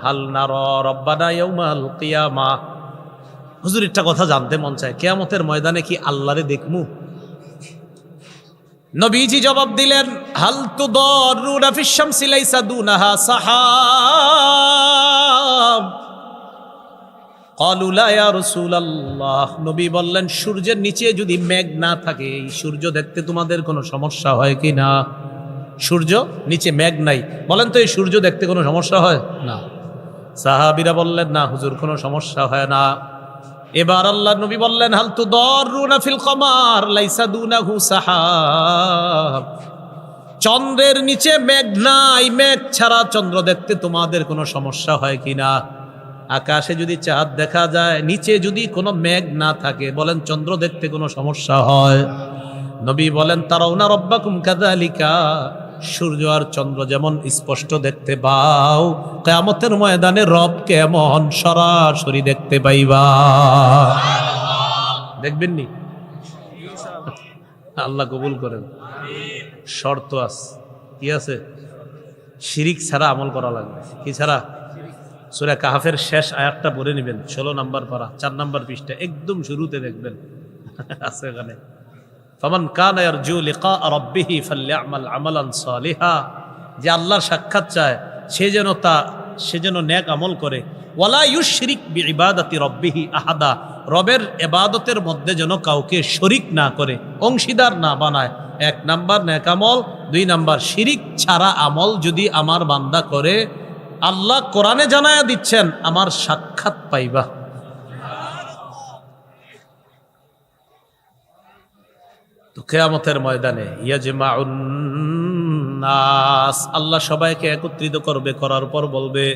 হাল নারা রব্বানা ইয়াউমাল কিয়ামা। হুজুর একটা কথা জানতে মন চায়, কিয়ামতের ময়দানে কি আল্লাহরে দেখমু? নবীজি জবাব দিলেন, হাল তুদাররুনা ফিশ শামসি লাইসা দুনাহা সাহাব। ক্বালু লা ইয়া রাসূলুল্লাহ। নবী বললেন, সূর্যের নিচে যদি মেঘ না থাকে এই সূর্য দেখতে তোমাদের কোনো সমস্যা হয় কি না? সূর্য নিচে মেঘ নাই, বলেন তো এই সূর্য দেখতে কোনো সমস্যা হয় না? সাহাবীরা বললেন, না হুজুর কোনো সমস্যা হয় না। এবার আল্লাহর নবী বললেন, হাল তুদাররুনা ফিল কমার লাইসা দুনাহু সাহাব। চন্দ্রের নিচে মেঘ নাই, মেঘ ছাড়া চন্দ্র দেখতে তোমাদের কোনো সমস্যা হয় কিনা? আকাশে যদি চাঁদ দেখা যায়, নিচে যদি কোনো মেঘ না থাকে, বলেন চন্দ্র দেখতে কোনো সমস্যা হয়? নবী বলেন, তারাউনা রাব্বাকুম কাযালিকা। সূর্য আর চন্দ্র যেমন স্পষ্ট দেখতে পাও, কিয়ামতের ময়দানে রব কেমন সরাসরি দেখতে পাইবা। দেখবেন নি? আল্লাহ কবুল করেন। শর্ত আছে, কি আছে? শিরিক ছাড়া আমল করা লাগবে। কি ছাড়া? সূরা কাহফের শেষ আয়াতটা পড়ে নেবেন, 16 নম্বর পারা, 4 নম্বর পৃষ্ঠা, একদম শুরুতে দেখবেন আছে এখানে, ফামান কানা ইয়ারজু লিকা রাব্বিহি ফালইআমাল আমালান সালিহা। যে আল্লাহর সাক্ষাৎ চায় সে যেন নেক আমল করে। ওয়ালা ইউশরিক বিইবাদাতি রাব্বিহি আহাদা। রবের ইবাদতের মধ্যে যেন কাউকে শরীক না করে, অংশীদার না বানায়। 1 নাম্বার নেক আমল, 2 নাম্বার শিরিক ছাড়া আমল যদি আমার বান্দা করে, আল্লাহ কোরআনে জানায়া দিচ্ছেন আমার সাক্ষাৎ পাইবা। তো কিয়ামতের ময়দানে ইয়াজমাউন নাস, আল্লাহ সবাইকে একত্রিত করবে, করার পর বলবে,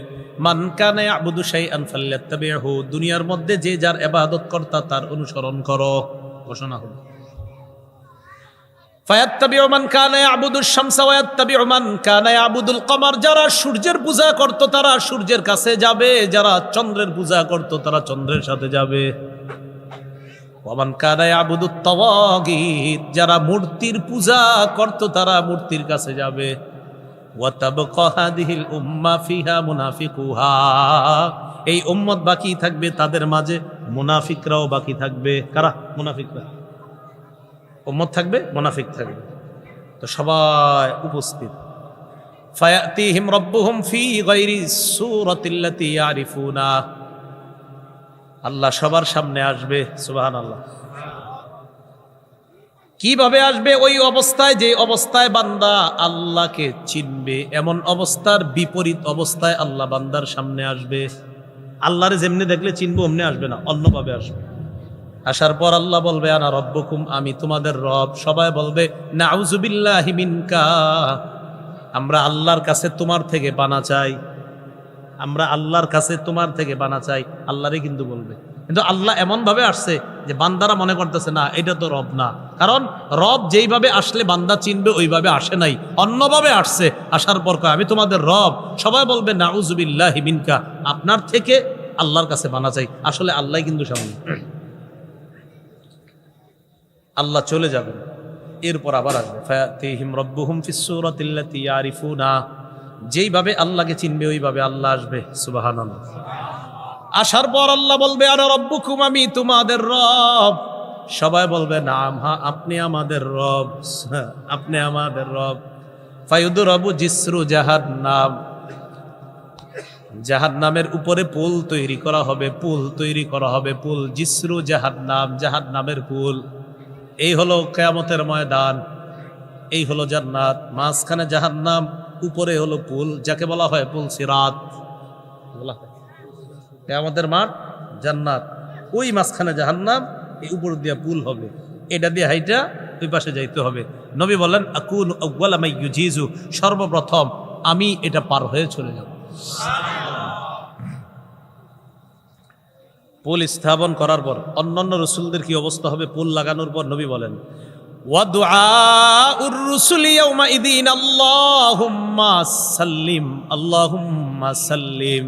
মান কানা ইয়াবুদু শাইআন ফালইত্তাবিহু। দুনিয়ার মধ্যে যে যার ইবাদত কর্তা তার অনুসরণ করো। ঘোষণা হলো, ফায়াত্তাবিউ মান কানা ইয়াবুদুশ শামসা ওয়া ইয়াত্তাবিউ মান কানা ইয়াবুদুল কমার। যারা সূর্যের পূজা করত তারা সূর্যের কাছে যাবে, যারা চন্দ্রের পূজা করত তারা চন্দ্রের সাথে যাবে। ওয়ামান কানা ইয়াবুদুত তাওয়াগীত, যারা মূর্তির পূজা করত তারা মূর্তির কাছে যাবে। ওয়া তাবকা হাদিহিল উম্মাহ ফিহা মুনাফিকুহা। এই উম্মত বাকি থাকবে, তাদের মাঝে মুনাফিকরাও বাকি থাকবে। কারা? মুনাফিকরা। উম্মত থাকবে, মুনাফিক থাকবে। তো সবাই উপস্থিত। ফায়াতিহিম রাব্বুহুম ফি গায়রি সূরাতিল্লাতী ইয়ারিফুনা। আল্লাহ সবার সামনে আসবে। সুবহানাল্লাহ। কিভাবে আসবে? ওই অবস্থায়, যে অবস্থায় বান্দা আল্লাহকে চিনবে, এমন অবস্থার বিপরীত অবস্থায় আল্লাহ বান্দার সামনে আসবে। আল্লাহরে যেমনি দেখলে চিনবো অমনি আসবে না, অন্যভাবে আসবে। আসার পর আল্লাহ বলবে, আনা রব্বুকুম, আমি তোমাদের রব। সবাই বলবে, নাউযু বিল্লাহি মিনকা, আমরা আল্লাহর কাছে তোমার থেকে পানা চাই, আমরা আল্লাহর কাছে তোমার থেকে পানা চাই। আল্লাহরে কিন্তু বলবে, কিন্তু আল্লাহ এমন ভাবে আসছে যে বান্দারা মনে করতেছে না এটা তো রব না। কারণ রব যেইভাবে আসলে বান্দা চিনবে ওইভাবে আসে নাই, অন্যভাবে আসছে। আসার পর কয়, আমি তোমাদের রব। সবাই বলবে, নাউযু বিল্লাহি মিনকা, আপনার থেকে আল্লাহর কাছে পানা চাই। আসলে আল্লাহ কিন্তু সামনে। আল্লাহ চলে যাবেন, এরপর আবার আসবে, ফায়াতিহিম রাব্বুহুম ফিস সূরাতিল্লাতী ইয়ারিফুনা। যেইভাবে আল্লাহকে চিনবে ওইভাবে আল্লাহ আসবে। সুবহানাল্লাহ। আসার পর আল্লাহ বলবে, আনা রব্বুকুম, আমি তোমাদের রব। সবাই বলবে, নাম, হ্যাঁ আপনি আমাদের রব, আপনি আমাদের রব। ফায়ুদরাবু জিসরু জাহান্নাম, জাহান্নামের উপরে পুল তৈরি করা হবে, পুল তৈরি করা হবে, পুল। জিসরু জাহান্নাম, জাহান্নামের পুল। এই হলো কিয়ামতের ময়দান, এই হলো জান্নাত, মাঝখানে জাহান্নাম, উপরে হলো পুল, যাকে বলা হয় পুল সিরাত। কিয়ামতের মাঠ জান্নাত, ওই মাঝখানে জাহান্নাম, এই উপর দিয়ে পুল হবে, এটা দিয়ে হাইটা ওই পাশে যাইতে হবে। নবী বলেন, আকুনু আউয়ালা মান ইউজিজু, সর্বপ্রথম আমি এটা পার হয়ে চলে যাব। পুল স্থাপন করার পর অন্যান্য রাসূলদের কি অবস্থা হবে? পুল লাগানোর পর নবী বলেন, ওয়া দুআউর রুসুলি ইয়াউমাইদিন আল্লাহুম্মা সাল্লিম, আল্লাহুম্মা সাল্লিম।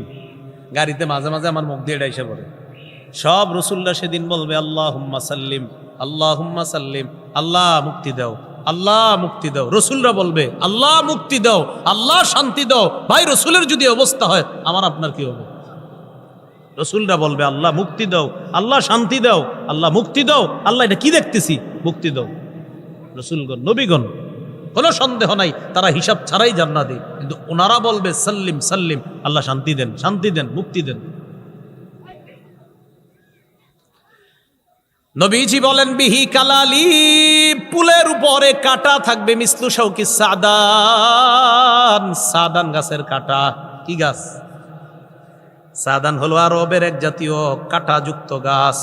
গাড়িতে মাঝে মাঝে আমার মুখ দিয়ে এটা এসে পড়ে। সব রাসূলরা সেদিন বলবে, আল্লাহুম্মা সাল্লিম, আল্লাহুম্মা সাল্লিম, আল্লাহ মুক্তি দাও, আল্লাহ মুক্তি দাও। রসুলরা বলবে আল্লাহ মুক্তি দাও, আল্লাহ শান্তি দাও। ভাই রসুলের যদি অবস্থা হয় আমার আপনার কি হবে? রসুলরা বলবে আল্লাহ মুক্তি দাও, আল্লাহ শান্তি দাও, আল্লাহ মুক্তি দাও। আল্লাহ এটা কি দেখতেছি, মুক্তি দাও। রসুলগণ, নবীগণ, কোনো সন্দেহ নাই তারা হিসাব ছাড়াই জান্নাতে, কিন্তু ওনারা বলবে সাল্লিম সাল্লিম, আল্লাহ শান্তি দেন, শান্তি দেন, মুক্তি দেন। নবীজি বলেন বিহি কালালি, পুলের উপরে কাটা থাকবে, মিসলু শাউকি সাদান, সাদান গাছের কাটা। কি গাছ? সাদান হলো আরবের এক জাতীয় কাঁটাযুক্ত গাছ।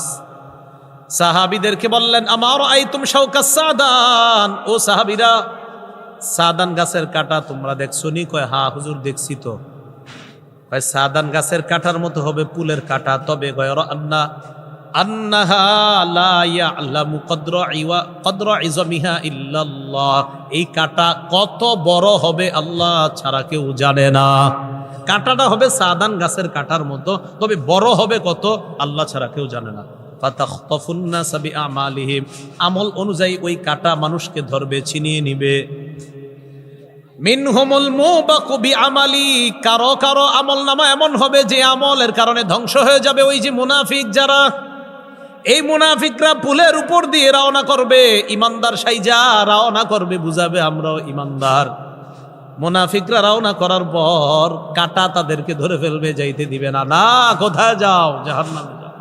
সাহাবীদেরকে বললেন আমার আইতুম শাউকা সাদান, ও সাহাবীরা সাদান গাছের কাটা তোমরা দেখছো নি? কয় হ্যাঁ হুজুর দেখছি তো। কয় সাদান গাছের কাটার মতো হবে পুলের কাটা, তবে কয় আন্না আন্নাহা লা ইয়ালামু কদরা ইজমিহা ইল্লাল্লাহ, এই কাটা কত বড় হবে আল্লাহ ছাড়া কেউ জানে না। কাঁটাটা হবে সাদান গাছের কাটার মতো, তবে বড় হবে কত আল্লাহ ছাড়া কেউ জানে না। ফাতাখতাফুন নাস বিআমালিহিম, আমল অনুযায়ী ওই কাটা মানুষকে ধরবে, ছিনিয়ে নিবে। মিনহুমুল মুবাকু বিআমালি, কারো কারো আমল নামা এমন হবে যে আমলের কারণে ধ্বংস হয়ে যাবে। ওই যে মুনাফিক যারা, এই মুনাফিকরা পুলের উপর দিয়ে রওনা করবে, ইমানদার সাইজা রওনা করবে, বুঝাবে আমরাও ইমানদার। মুনাফিকরা রওনা করার পর কাটা তাদেরকে ধরে ফেলবে, যাইতে দিবে না। না, কোথায় যাও? জাহান্নামে যাও।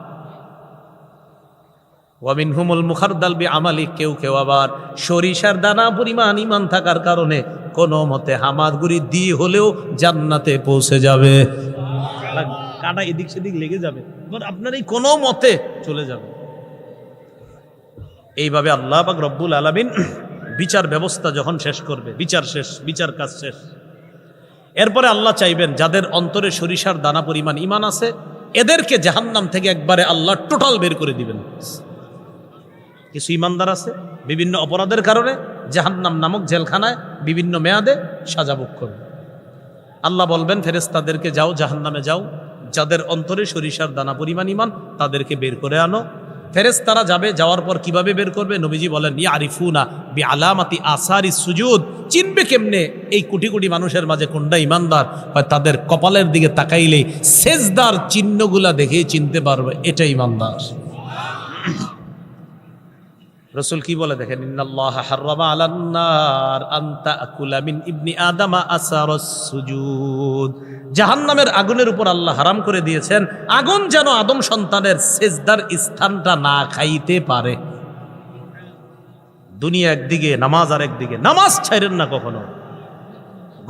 ওয়া মিনহুমুল মুখারদাল বিআমালি, কেউ কেউ আবার সরিষার দানা পরিমাণ ইমান থাকার কারণে কোনো মতে হামাগুড়ি দিয়ে হলেও জান্নাতে পৌঁছে যাবে। কাটা এদিক সেদিক লেগে যাবে, আপনার এই কোনো মতে চলে যাবে। এইভাবে আল্লাহ পাক রব্বুল আলামিন বিচার ব্যবস্থা যখন শেষ করবে, বিচার শেষ, বিচার কাজ শেষ, এরপরে আল্লাহ চাইবেন যাদের অন্তরে সরিষার দানা পরিমাণ ইমান আছে এদেরকে জাহান্নাম থেকে একবারে আল্লাহ টোটাল বের করে দিবেন। কিছু ইমানদার আছে বিভিন্ন অপরাধের কারণে জাহান্নাম নামক জেলখানায় বিভিন্ন মেয়াদে সাজা ভোগ করবে। আল্লাহ বলবেন ফেরেশতাদেরকে যাও জাহান্নামে যাও, যাদের অন্তরে সরিষার দানা পরিমাণ ইমান তাদেরকে বের করে আনো। ফেরেশতারা যাবে, যাওয়ার পর কিভাবে বের করবে? নবীজি বলেন ইয়ারিফুনা বিআলামাতি আসারি সুজুদ, চিনবে কেমনে এই কোটি কোটি মানুষের মাঝে কোনটা ইমানদার? হয় তাদের কপালের দিকে তাকাইলেই সেজদার চিহ্নগুলা দেখেই চিনতে পারবে এটা ইমানদার। রাসূল কি বলে দেখেন, ইন্নাল্লাহা হাররামা আলান নার আন তাকুলা মিন ইবনি আদামা আসারাস সুজুদ, জাহান্নামের আগুনের উপর আল্লাহ হারাম করে দিয়েছেন আগুন যেন আদম সন্তানের সেজদার স্থানটা না খাইতে পারে। দুনিয়া একদিকে, নামাজ আর একদিকে। নামাজ ছাইরেন না কখনো,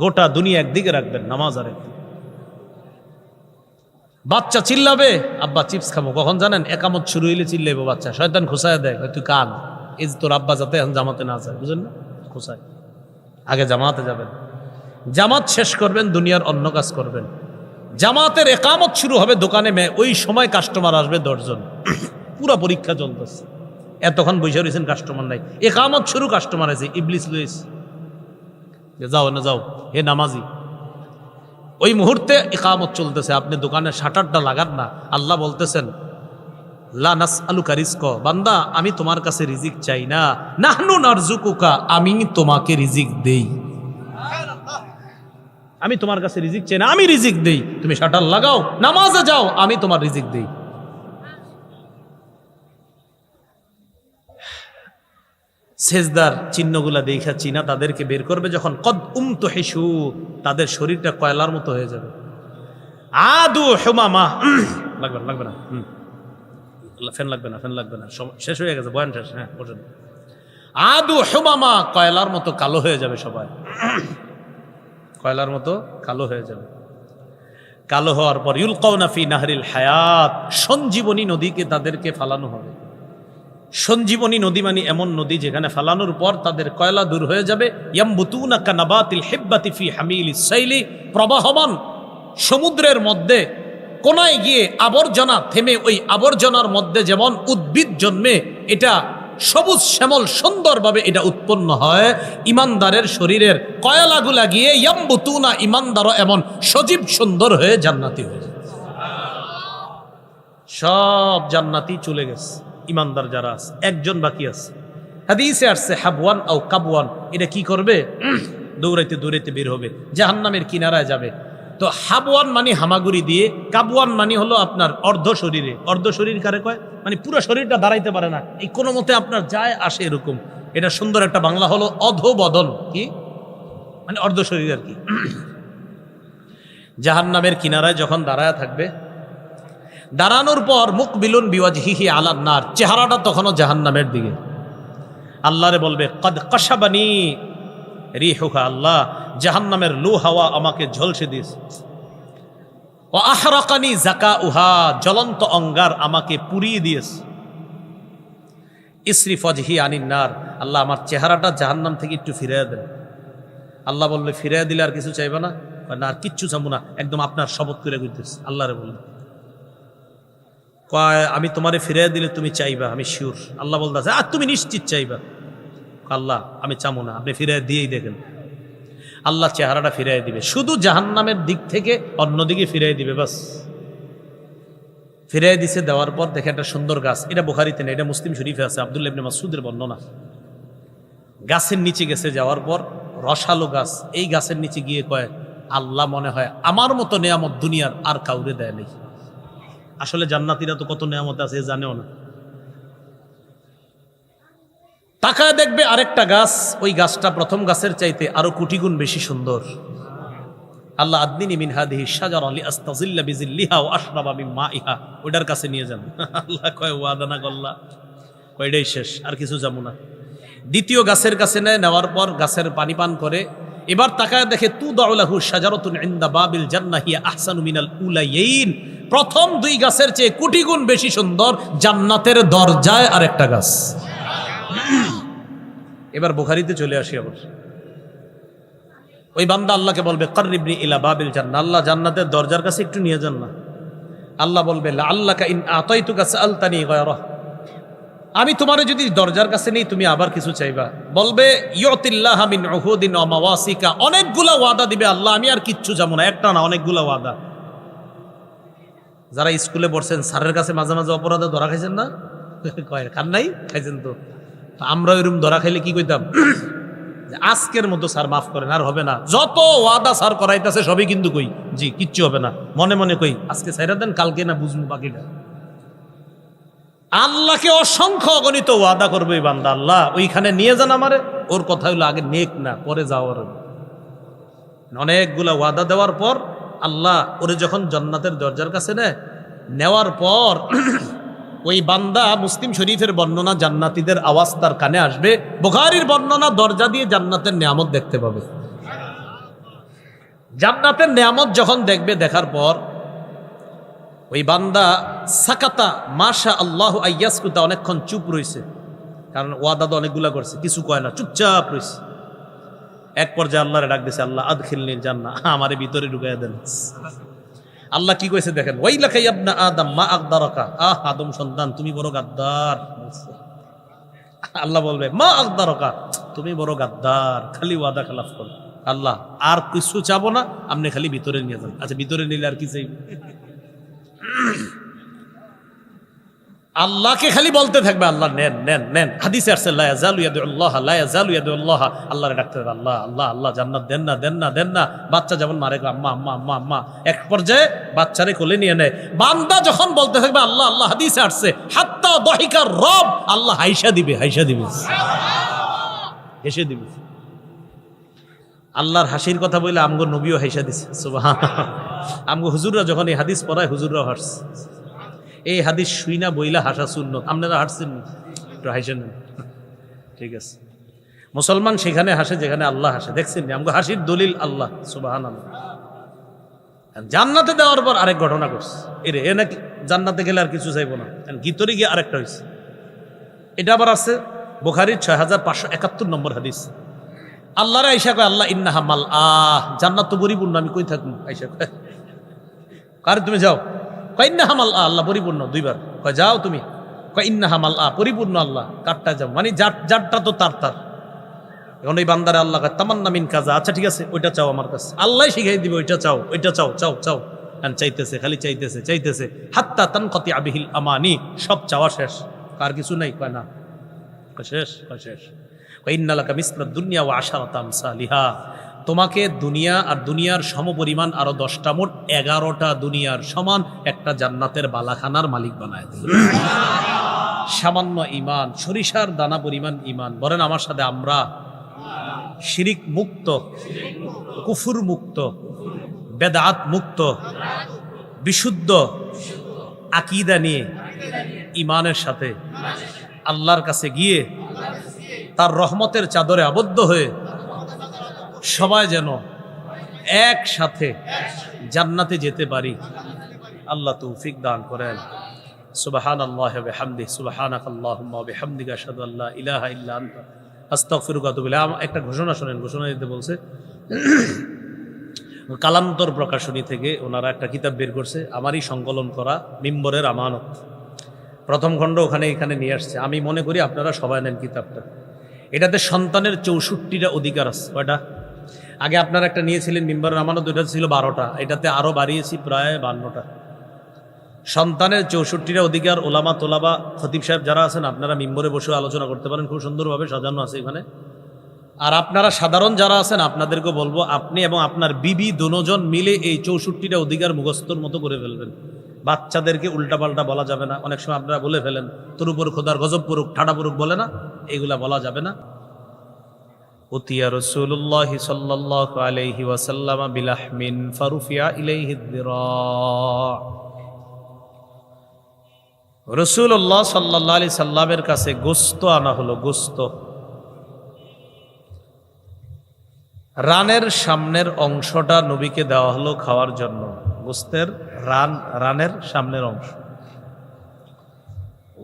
গোটা দুনিয়া একদিকে রাখবেন, নামাজ আর একদিকে। বাচ্চা চিল্লাবে আব্বা চিপস খাবো, কখন জানেন? একামত শুরু হইলে চিল্লাইবো বাচ্চা, শয়তান খুসায় দেয়, তুই কান, এই যে তোর আব্বা যাতে এখন জামাতে না যায়, বুঝেন না? খুসায় আগে জামাতে যাবেন, জামাত শেষ করবেন, দুনিয়ার অন্য কাজ করবেন। জামাতের একামত শুরু হবে দোকানে, ওই সময় কাস্টমার আসবে 10 জন, পুরা পরীক্ষা চলতেছে, এতক্ষণ বসে রয়েছেন কাস্টমার নাই, একামত শুরু কাস্টমার আছে, ইবলিস লুইস যাও না যাও, হে নামাজি। ওই মুহূর্তে ইকামত চলতেছে, আপনি দোকানের শাটারটা লাগান না। আল্লাহ বলতেছেন লা নাসআলুকা রিজকা, বান্দা আমি তোমার কাছে রিজিক চাই না, নাহনু নারযুকুকা, আমি তোমাকে রিজিক দেই। আমি তোমার কাছে রিজিক চাই না, আমি রিজিক দেই। তুমি শাটার লাগাও, নামাজে যাও, আমি তোমার রিজিক দেই। সেজদার চিহ্নগুলা দেখা চিনা তাদেরকে বের করবে যখন, কদ উমতুহিশু, তাদের শরীরটা কয়লার মতো হয়ে যাবে। আদু হুমামা, লাগবে লাগবে না, ফ্যান লাগবে না, ফ্যান লাগবে না, শেষ হয়ে গেছে, বয়ান শেষ। হ্যাঁ বসেন। আদু হুমামা, কয়লার মতো কালো হয়ে যাবে সবাই, কয়লার মতো কালো হয়ে যাবে। কালো হওয়ার পর ইউলকাউনা ফি নাহরিল হায়াত, সঞ্জীবনী নদীকে তাদেরকে ফালানো হবে। সঞ্জীবনী নদী মানে এমন নদী যেখানে ফালানোর পর তাদের কয়লা দূর হয়ে যাবে। ইয়ামবুতুনা কানাবাতিল হিব্বাতি ফি হামিলিস সাইলি, প্রবাহমান সমুদ্রের মধ্যে কোনায় গিয়ে আবর্জনা থেমে, ওই আবর্জনার মধ্যে যেমন উদ্ভিদ জন্মে, এটা সবুজ শ্যামল সুন্দরভাবে এটা উৎপন্ন হয়, ইমানদারের শরীরের কয়লাগুলা গিয়ে ইয়ামবুতুনা, ইমানদারও এমন সজীব সুন্দর হয়ে জান্নাতি হয়ে যায়। সব জান্নাতি চলে গেছে, ইমানদার যারা আছে একজন বাকি আছে। হাদিসে আসছে হাবওয়ান আও কাবওয়ান, এটা কি করবে? দৌড়াইতে দৌড়াইতে বের হবে, জাহান্নামের কিনারায় যাবে। তো হাবওয়ান মানে হামাগুড়ি দিয়ে, কাবওয়ান মানে হলো আপনার অর্ধ শরীরে। অর্ধ শরীর কারে কয়? মানে পুরো শরীরটা দাঁড়াইতে পারে না, এই কোনো মতে আপনার যায় আসে এরকম। এটা সুন্দর একটা বাংলা হলো অধোবদন, কি মানে অর্ধ শরীর আর কি। জাহান্নামের কিনারায় যখন দাঁড়ায় থাকবে, দাঁড়ানোর পর মুকবিলুন বিওয়াজহিহি আলান নার, চেহারাটা তখনও জাহান্নামের দিকে। আল্লাহরে বলবে কদ কাশাবানি রিহুহা, আল্লাহ জাহান্নামের লু হাওয়া আমাকে ঝলসে দিস। ও আহরাকানি যাকাউহা, জ্বলন্ত অঙ্গার আমাকে পুড়িয়ে দিয়েছে। ইসরিফ ওয়াজহি আনিন নার, আল্লাহ আমার চেহারাটা জাহান্নাম থেকে একটু ফিরিয়ে দেন। আল্লাহ বললে ফিরিয়ে দিলে আর কিছু চাইবে না? না, আর কিচ্ছু চাবো না, একদম আপনার শপথ করে কইতেছে। আল্লাহরে বললে কয় আমি তোমারে ফিরিয়ে দিলে তুমি চাইবা, আমি শিওর। আল্লাহ বলতেছে আর তুমি নিশ্চিত চাইবা? আল্লাহ আমি চাবো না, আপনি ফিরিয়ে দিয়েই দেখেন। আল্লাহ চেহারাটা ফিরিয়ে দিবে, শুধু জাহান্নামের দিক থেকে অন্যদিকে ফিরিয়ে দিবে, বাস। ফিরিয়ে দিছে, দেওয়ার পর দেখে একটা সুন্দর গাছ, এটা বুখারীতে না, এটা মুসলিম শরীফে আছে, আব্দুল্লাহ ইবনে মাসউদের বর্ণনা। গাছের নিচে গেছে, যাওয়ার পর রসালো গাছ, এই গাছের নিচে গিয়ে কয় আল্লাহ মনে হয় আমার মতো নেয়ামত দুনিয়ার আর কাউরে দেয় নেই। আসলে জান্নাতীরা তো কত নেয়ামত আছে জানেও না। তাকায় দেখবে আরেকটা গাছ, ওই গাছটা প্রথম গাছের চাইতে আরো কোটি গুণ বেশি সুন্দর। আল্লাহ আদনিনি মিন হাদিহি শাজারা লিআস্তাযিল্লা বিযিল্লিহা ওয়া আশরাবা মিন মাইহা, ওইটার কাছে নিয়ে যান। আল্লাহ কয় ওয়াদা না করলা, ওইটাই শেষ, আর কিছু যাবো না। দ্বিতীয় গাছের কাছে নেওয়ার পর গাছের পানি পান করে, এবার তাকায় দেখে তুদাউ লাহু শাজারাতুন ইনদা বাবিল জান্নাহ হিয়া আহসানু মিনাল উলাইয়িন, প্রথম দুই গাছের চেয়ে কোটি গুণ বেশি সুন্দর জান্নাতের দরজায় আরেকটা গাছ। এবার বুখারীতে চলে আসি আবার। ওই বান্দা আল্লাহকে বলবে কাররিবনি ইলা বাবিল জান্নাহ, আল্লাহ জান্নাতের দরজার কাছে একটু নিয়ে যান না। আল্লাহ বলবে লাআল্লাকা ইন আতাইতুকা সাআলতানি গায়রাহ, আমি তোমারে যদি দরজার কাছে নেই তুমি আবার কিছু চাইবা। বলবে ইউতিল্লাহা মিন উহুদিন ওয়া মাওয়াসিকা, অনেকগুলা ওয়াদা দিবে আল্লাহ, আমি আর কিচ্ছু যাবো না, একটা না অনেকগুলা ওয়াদা। যারা স্কুলে পড়ছেন স্যারের কাছে মাঝে মাঝে অপরাধে ধরা খাইছেন না? কয় খান নাই? খাইছেন তো। আমরা ওইরকম ধরা খাইলে কি কইতাম? আজকের মতো স্যার মাফ করেন, আর হবে না। যত ওয়াদা স্যার করাইতেছে সবই কিন্তু কই জি কিচ্ছু হবে না, মনে মনে কই আজকে ছাইরা দেন, কালকে না বুঝবো বাকিটা। আল্লাহকে অসংখ্য অগণিত ওয়াদা করবে এই বান্দা, আল্লাহ ওইখানে নিয়ে যান আমারে। ওর কথা হইলো আগে নেক না পরে যাওয়ার। অনেকগুলা ওয়াদা দেওয়ার পর আল্লাহ ওরে যখন জান্নাতের দরজার কাছে নেওয়ার পর ওই বান্দা, মুসলিম শরীফের বর্ণনা জান্নাতীদের আওয়াজ তার কানে আসবে, বুখারীর বর্ণনা দরজা দিয়ে জান্নাতের নিয়ামত দেখতে পাবে। জান্নাতের নিয়ামত যখন দেখবে, দেখার পর ওই বান্দা সাকাতা মাশা আল্লাহ আইয়াসকুতা, অনেকক্ষণ চুপ রইছে, কারণ ওয়াদা তো অনেকগুলা করছে, কিছু কয় না, চুপচাপ রইছে। এক পর্যায়ে আল্লাহরে ডাক দিছে, আল্লাহ আদখিলনিল জান্নাহ, আমারে ভিতরে ঢুকাইয়া দেন। আল্লাহ কি কইছে দেখেন, ওয়াইলাকা ইয়া ইবনা আদম মা আকদারাকা, আদম সন্তান তুমি বড় গাদ্দার। আল্লাহ বলবে মা আকদারাকা, তুমি বড় গাদ্দার, খালি ওয়াদা খেলাফ করো। আল্লাহ আর কিছু চাবো না, আপনি খালি ভিতরে নিয়ে যান। আচ্ছা ভিতরে নিলে আর কি চাইবে? আল্লাহকে খালি বলতে থাকবে আল্লাহ নেন নেন নেন। হাদিসে আসছে লা ইয়াজালু ইয়াদুল্লাহ লা ইয়াজালু ইয়াদুল্লাহ, আল্লাহরে ডাকতে থাকবে আল্লাহ আল্লাহ আল্লাহ, জান্নাত দেন না দেন না দেন না। বাচ্চা যেমন মারে আম্মা আম্মা আম্মা আম্মা, এক পর্যায়ে বাচ্চারে কোলে নিয়ে নেয়। বান্দা যখন বলতে থাকবে আল্লাহ আল্লাহ, হাদিসে আসছে হাত্তা দাহিকা রব, আল্লাহ হাইসা দিবে, হাইসা দিবে, হেসে দিবে। আল্লাহর হাসির কথা বলে আমগো নবীও হাইসা দিছে, সুবহানাল্লাহ। আমগো হুজুররা যখন এই হাদিস পড়ায় হুজুররাও হাসছে। এই হাদিস শুইনা বইলা হাসা সুন্নত, আপনারা হাসছেন একটু হাসেন, ঠিক আছে। মুসলমান সেখানে হাসে যেখানে আল্লাহ হাসে, দেখছেন আমগো হাসির দলিল আল্লাহ, সুবহানাল্লাহ। জান্নাতে দেওয়ার পর আরেক ঘটনা করছে, এ নাকি জান্নাতে গেলে আর কিছু চাইবো না, ভিতরে গিয়ে আরেকটা হয়েছে। এটা আবার আছে বুখারীর 6571 নম্বর হাদিস। আল্লাহরে আইসা কয় আল্লাহ ইন্নাহা মাল জান্নাত তো পরিপূর্ণ, আমি কই থাকবো? আইসা কয় কার তুমি যাও, কয় ইন্নাহা মাল আল্লাহ পরিপূর্ণ, দুইবার কয় যাও তুমি, কয় ইন্নাহা মাল পরিপূর্ণ, আল্লাহ কারটা যাও, মানে যারটা তো তার। এখন ওই বান্দারে আল্লাহ কয় তামান্না মিন কাজা, আচ্ছা ঠিক আছে ওইটা চাও আমার কাছে, আল্লাহ শিখাই দিবে, ওইটা চাও ওইটা চাও চাও চাও। চাইতেছে খালি চাইতেছে চাইতেছে, হাত্তা তানকাতি বিহিল আমানি, সব চাওয়া শেষ, আর কিছু নাই। কয় না, শেষ শেষ। ইন্নালাকা মিসলাদ দুনিয়া ওয়া আশারাতা আমসালিহা, তোমাকে দুনিয়া আর দুনিয়ার সমপরিমাণ আরো 10টা, মোট 11টা দুনিয়ার সমান একটা জান্নাতের বালাখানার মালিক বানায় দেবে। সামান্য ইমান, সরিষার দানা পরিমাণ ইমান। বলেন আমার সাথে, আমরা শিরিক মুক্ত, কুফুর মুক্ত, বেদাত মুক্ত, বিশুদ্ধ আকীদা নিয়ে ইমানের সাথে আল্লাহর কাছে গিয়ে তার রহমতের চাদরে আবদ্ধ হয়ে সবাই যেন একসাথে জান্নাতে যেতে পারি। আল্লাহ তৌফিক দান করেন। সুবহানাল্লাহি ওয়া বিহামদিহি, সুবহানাকাল্লাহুম্মা ওয়া বিহামদিকা আশহাদু আল্লা ইলাহা ইল্লা আনতা আস্তাগফিরুকা ওয়া আতুবু ইলাইক। একটা ঘোষণা শোনেন, ঘোষণা দিতে বলছে। কালান্তর প্রকাশনী থেকে ওনারা একটা কিতাব বের করছে, আমারই সংকলন করা, মিম্বরের আমানত। প্রথম খণ্ড এখানে নিয়ে আসছে। আমি মনে করি আপনারা সবাই নেন কিতাবটা। এটাতে সন্তানের 64টা অধিকার আছে। কয়টা? আগে আপনারা একটা নিয়েছিলেন মিম্বরের আমানত, ওইটা ছিল 12টা, এটাতে আরো বাড়িয়েছি প্রায় 52টা। সন্তানের 64টা অধিকার। ওলামা তোলাবা খতিব সাহেব যারা আছেন, আপনারা মিম্বরে বসে আলোচনা করতে পারেন, খুব সুন্দরভাবে সাজানো আছে এখানে। আর আপনারা সাধারণ যারা আছেন, আপনাদেরকে বলবো, আপনি এবং আপনার বিবি দুজন মিলে এই 64টা অধিকার মুখস্থর মতো করে ফেলবেন। বাচ্চাদেরকে উল্টাপাল্টা বলা যাবে না। অনেক সময় আপনারা বলে ফেলেন, তোর উপর খোদার গজব পুরুক, ঠাডা পুরুক বলে না, এগুলা বলা যাবে না। উতিয়া রাসূলুল্লাহি সাল্লাল্লাহু আলাইহি ওয়াসাল্লাম বিলাহমিন ফারুফিয়া ইলাইহি যিরা। রাসূলুল্লাহ সাল্লাল্লাহু আলাইহি সাল্লামের কাছে গোশত আনা হলো। গোশত, রানের সামনের অংশটা নবীকে দেওয়া হলো খাওয়ার জন্য। গোশতের রানের সামনের অংশ।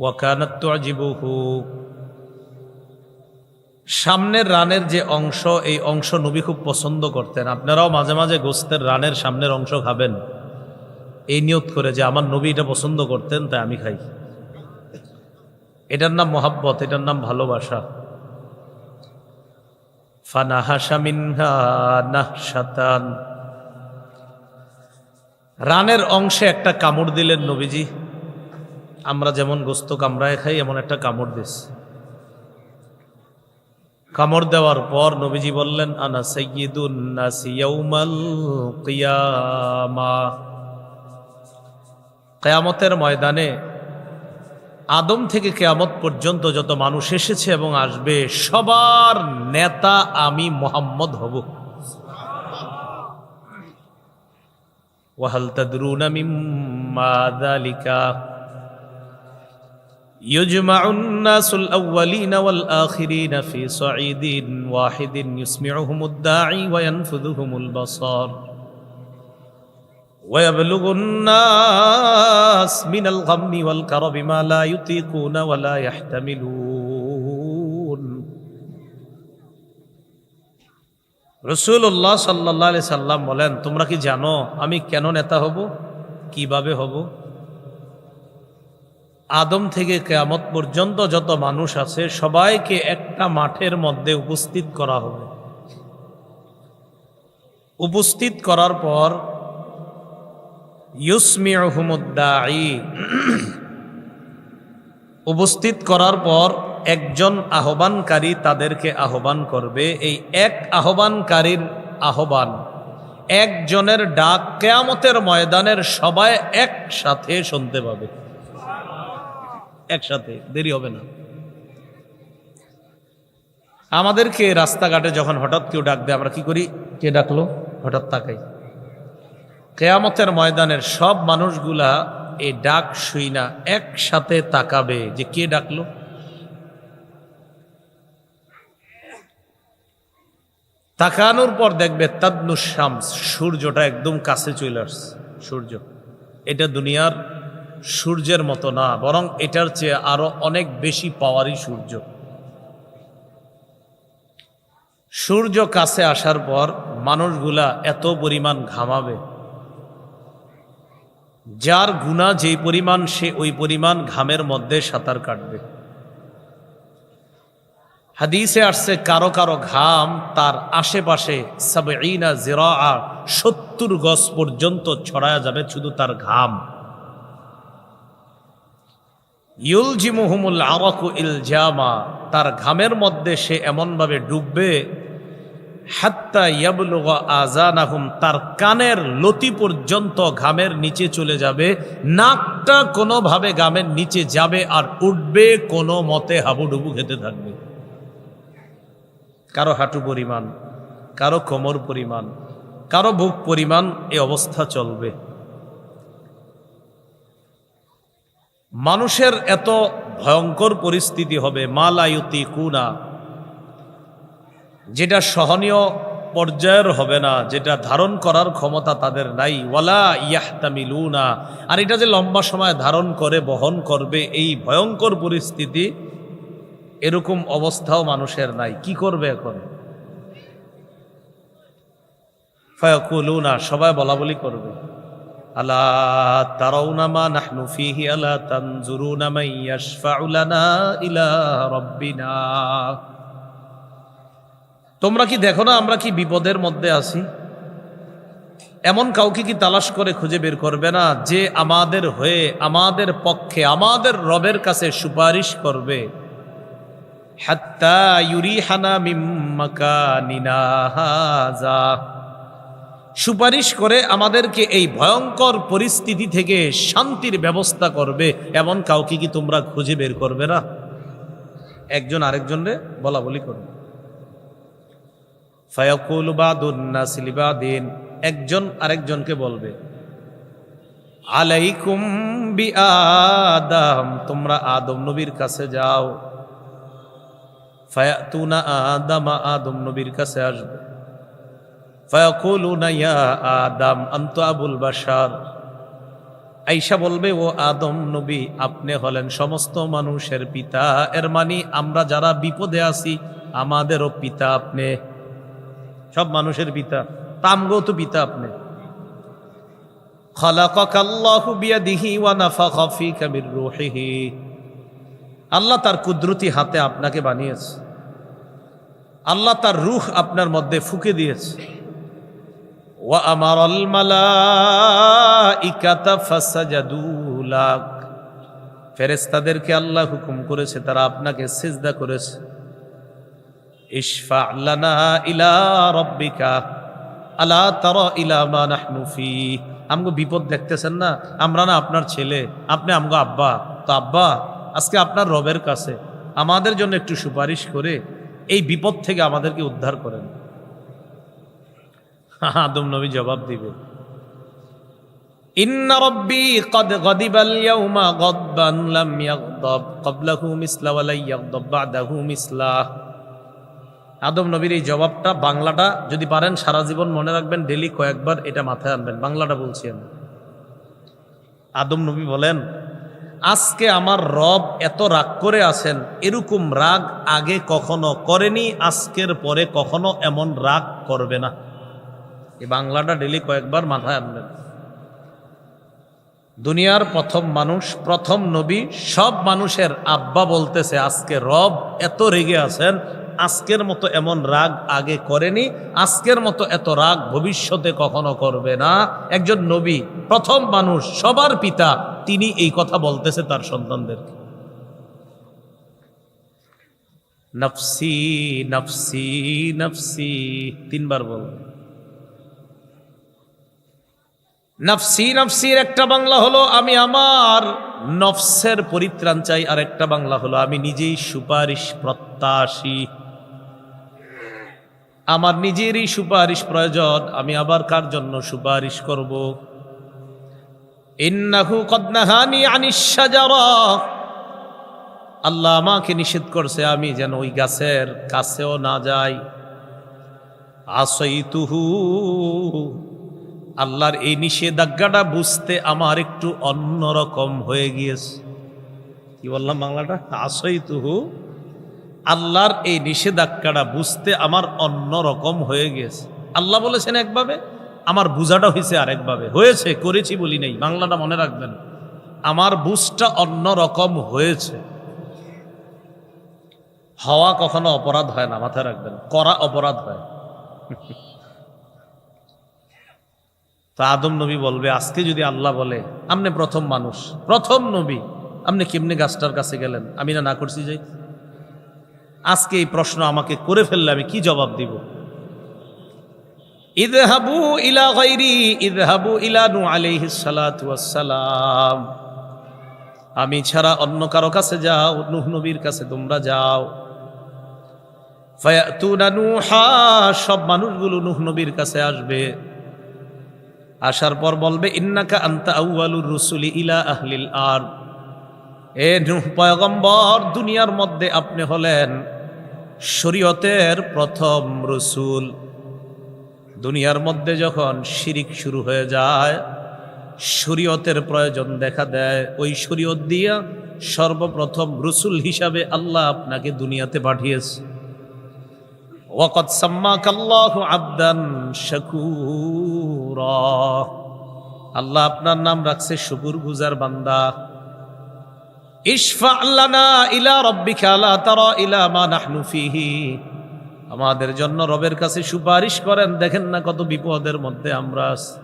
ওয়া কানাত তুজিবুহু, সামনের রানের যে অংশ, এই অংশ নবী খুব পছন্দ করতেন। আপনারাও মাঝে মাঝে গোশতের রানের সামনের অংশ খাবেন, এই নিয়ত করে যে আমার নবী এটা পছন্দ করতেন, তাই আমি খাই। এটার নাম মহাব্বত, এটার নাম ভালোবাসা। ফানাহাশা মিনহা নাহশাতান, রানের অংশে একটা কামড় দিলেন নবীজি। আমরা যেমন গোস্ত কামড়ায় খাই, এমন একটা কামড় দিস। কামড় দেওয়ার পর নবীজি বললেন, আনা সাইয়্যিদুন নাসি ইয়াউমাল কিয়ামাহ, কিয়ামতের ময়দানে আদম থেকে কিয়ামত পর্যন্ত যত মানুষ এসেছে এবং আসবে, সবার নেতা আমি মুহাম্মদ হব। ওয়াহাল তাদরুনা মিম্মা যালিকা, ইউজমাউন নাসুল আউওয়ালিনা ওয়াল আখিরিনা ফি সাঈদিন ওয়াহিদিন ইউসমিউহুমুদ দাঈ ওয়া ইয়ানফুযুহুমুল বাসার ويبلغ الناس من الغم والكرب ما لا يطيقون ولا يحتملون। রাসূলুল্লাহ সাল্লাল্লাহু আলাইহি সাল্লাম বলেন, তোমরা কি জানো আমি কেন নেতা হব, কিভাবে হব? আদম থেকে কিয়ামত পর্যন্ত যত মানুষ আছে, সবাইকে একটা মাঠের মধ্যে উপস্থিত করা হবে। উপস্থিত করার পর ইউসমিউহুমুদ দাঈ, উপস্থিত করার পর একজন আহ্বানকারী তাদেরকে আহ্বান করবে। এই এক আহ্বানকারীর আহ্বান, একজনের ডাক কিয়ামতের ময়দানের সবাই একসাথে শুনতে পাবে। একসাথে, দেরি হবে না। আমাদেরকে রাস্তাঘাটে যখন হঠাৎ কেউ ডাক দেয়, আমরা কি করি? কে ডাকলো? হঠাৎ তাকাই। কিয়ামতের ময়দানের সব মানুষগুলা এই ডাক শুই না একসাথে তাকাবে যে কে ডাকলো। তাকানোর পর দেখবে তাদনু শামস, সূর্যটা একদম কাছে চলে আসছে। সূর্য এটা দুনিয়ার সূর্যের মতো না, বরং এটার চেয়ে আরো অনেক বেশি পাওয়ারই সূর্য। সূর্য কাছে আসার পর মানুষগুলা এত পরিমাণ ঘামাবে, যার গুনাহ যেই পরিমাণ, সে ওই পরিমাণ ঘামের মধ্যে সাঁতার কাটবে। হাদিসে আসছে, কারো কারো ঘাম তার আশেপাশে ৭০ জিরাআ, ৭০ গজ পর্যন্ত ছড়ায়া যাবে, শুধু তার ঘাম। ইউলজিমুহুমুল আরাকু ইলজামা, তার ঘামের মধ্যে সে এমনভাবে ডুববে, হাত্তা ইয়াবলুগা আযানাহুম, তার কানের লতি পর্যন্ত ঘামের নিচে চলে যাবে, নাকটা কোনোভাবে ঘামের নিচে যাবে আর উঠবে, কোনো মতে হাবুডুবু খেতে থাকবে। কারো হাঁটু পরিমাণ, কারো কোমর পরিমাণ, কারো বুক পরিমাণ এই অবস্থা চলবে। মানুষের এত ভয়ঙ্কর পরিস্থিতি হবে, মালা ইউতিকুনা, যেটা সহনীয় পর্যায়ের হবে না, যেটা ধারণ করার ক্ষমতা তাদের নাই। ওয়ালা ইয়াহতামিলুনা, আর এটা যে লম্বা সময় ধারণ করে বহন করবে, এই ভয়ঙ্কর পরিস্থিতি, এরকম অবস্থাও মানুষের নাই। কি করবে এখন? ফায়াকুলুনা, সবাই বলা বলি করবে, আলা তারাউনা মা নাহনু ফীহি আলা তানজুরুনা মান ইয়াশফাউ লানা ইলা রাব্বিনা, তোমরা কি দেখো না আমরা কি বিপদের মধ্যে আছি? এমন কাউকে কি তালাশ করে খুঁজে বের করবে না যে আমাদের হয়ে, আমাদের পক্ষে, আমাদের রবের কাছে সুপারিশ করবে? হাত্তা ইউরিহানা মিম মাকানিনা হাযা, সুপারিশ করে আমাদেরকে এই ভয়ঙ্কর পরিস্থিতি থেকে শান্তির ব্যবস্থা করবে, এমন কাউকে কি তোমরা খুঁজে বের করবে না? একজন আরেকজনরে বলা বলি করবে। ফায়াকুলু বাদুন নাসি লিবাদিন, একজন আরেকজনকে বলবে, আলাইকুম বিআদম, তোমরা আদম নবীর কাছে যাও। ফায়াতুনা আদামা, আদম নবীর কাছে আসবে। ফায়াকুলুনা ইয়া আদম আনতা আবুল বাশার, আয়েশা বলবে, ও আদম নবী, আপনি হলেন সমস্ত মানুষের পিতা, এর মানে আমরা যারা বিপদে আছি আমাদেরও পিতা আপনি, সব মানুষের পিতা, তামগো তো পিতা আপনি। খালাকাকাল্লাহু বিয়াদিহি ওয়া নাফাখা ফীকা মির রূহিহি, আল্লাহ তার কুদরতি হাতে আপনাকে বানিয়েছে, আল্লাহ তার রূহ আপনার মধ্যে ফুঁকে দিয়েছে। ওয়া আমারাল মালাইকাতা ফাসাজাদু লাক, ফেরেশতাদেরকে আল্লাহ হুকুম করেছে তারা আপনাকে সিজদা করেছে। ইশফা লানা ইলা রাব্বিকা আলা তারা ইলা মা নাহনু ফি, আমগো বিপদ দেখতেছেন না, আমরা না আপনার ছেলে, আপনি আমগো আব্বা, তো আব্বা আজকে আপনার রবের কাছে আমাদের জন্য একটু সুপারিশ করে এই বিপদ থেকে আমাদেরকে উদ্ধার করেন। আদম নবী জবাব দিবে, ইন্না রাব্বী ক্বাদ গাদিবাল ইয়াওমা গাদবান লাম ইয়াগদাব ক্বাবলাহু মিসলা ওয়া লা ইয়াগদাব বা'দাহু মিসলা। আদম নবীর এই জবাবটা, বাংলাটা যদি পারেন সারা জীবন মনে রাখবেন, ডেলি কয়েকবার এটা মাথায় আনবেন। বাংলাটা বলছি আমি। আদম নবী বলেন, আজকে আমার রব এত রাগ করে আছেন, এরকম রাগ আগে কখনো করেনি, আজকের পরে কখনো এমন রাগ করবে না। এই বাংলাটা ডেলি কয়েকবার মাথায় আনবেন। দুনিয়ার প্রথম মানুষ, প্রথম নবী, সব মানুষের আব্বা বলতেছে আজকে রব এত রেগে আছেন, আজকের মতো এমন রাগ আগে করেনি, আজকের মতো এত রাগ ভবিষ্যতে কখনো করবে না। একজন নবী, প্রথম মানুষ, সবার পিতা, তিনি এই কথা বলতেছে তার সন্তানদেরকে। নফসি নফসি নফসি, তিনবার বলবে। নফসি নফসির একটা বাংলা হলো আমি আমার নফসের পরিত্রাণ চাই, আর একটা বাংলা হলো আমি নিজেই সুপারিশ প্রত্যাশী, আমার নিজেরই সুপারিশ প্রয়োজন, আমি আবার কার জন্য সুপারিশ করব? ইন্নাহু কদ নাহানি আনিশ শাজারা, আল্লাহ আমাকে নিষেধ করছে আমি যেন ওই গাছের কাছেও না যাই। আসাইতুহু, আল্লাহর এই নিষেধাজ্ঞাটা বুঝতে আমার একটু অন্যরকম হয়ে গিয়েছে। কি বললাম বাংলাটা? আসাইতুহু, আল্লাহর এই নিষেধাজ্ঞাটা বুঝতে আমার অন্যরকম হয়ে গিয়েছে। আল্লাহ বলেছেন একভাবে, আমার বুঝাটা হয়েছে আরেকভাবে। হয়েছে, করেছি বলি নেই, বাংলাটা মনে রাখবেন, আমার বুঝটা অন্যরকম হয়েছে। হওয়া কখনো অপরাধ হয় না, মাথায় রাখবেন, করা অপরাধ হয়। তো আদম নবী বলবে, আজকে যদি আল্লাহ বলে আপনি প্রথম মানুষ, প্রথম নবী, আপনি কেমনে গাছটার কাছে গেলেন? আমি না করছি যে? আজকে এই প্রশ্ন আমাকে করে ফেললে আমি কি জবাব দিব? ইযহাবু ইলা গায়রি ইযহাবু ইলা নূহ আলাইহিস সালাতু ওয়াস সালাম, আমি ছাড়া অন্য কারো কাছে যাও, নূহ নবীর কাছে তোমরা যাও। ফায়াতুনা নূহা, সব মানুষগুলো নূহ নবীর কাছে আসবে। আসার পর বলবে ইন্নাকা আনতা আউয়ালুর রুসুলি ইলা আহলিল আরদ, এ নূহ পয়গম্বর, দুনিয়ার মধ্যে আপনি হলেন শরীয়তের প্রথম রসুল। দুনিয়ার মধ্যে যখন শিরিক শুরু হয়ে যায়, শরীয়তের প্রয়োজন দেখা দেয়, ওই শরীয়ত দিয়া সর্বপ্রথম রসুল হিসাবে আল্লাহ আপনাকে দুনিয়াতে পাঠিয়েছে। ওয়াকাদ সাম্মাকাল্লাহু আবদান শাকুরা, আল্লাহ আপনার নাম রাখছে শুকরগুজার বান্দা। ইশফা লানা ইলা রাব্বিকা লা তারা ইলা মা নাহনু ফিহি, আমাদের জন্য রবের কাছে সুপারিশ করেন, দেখেন না কত বিপদের মধ্যে আমরা আছি।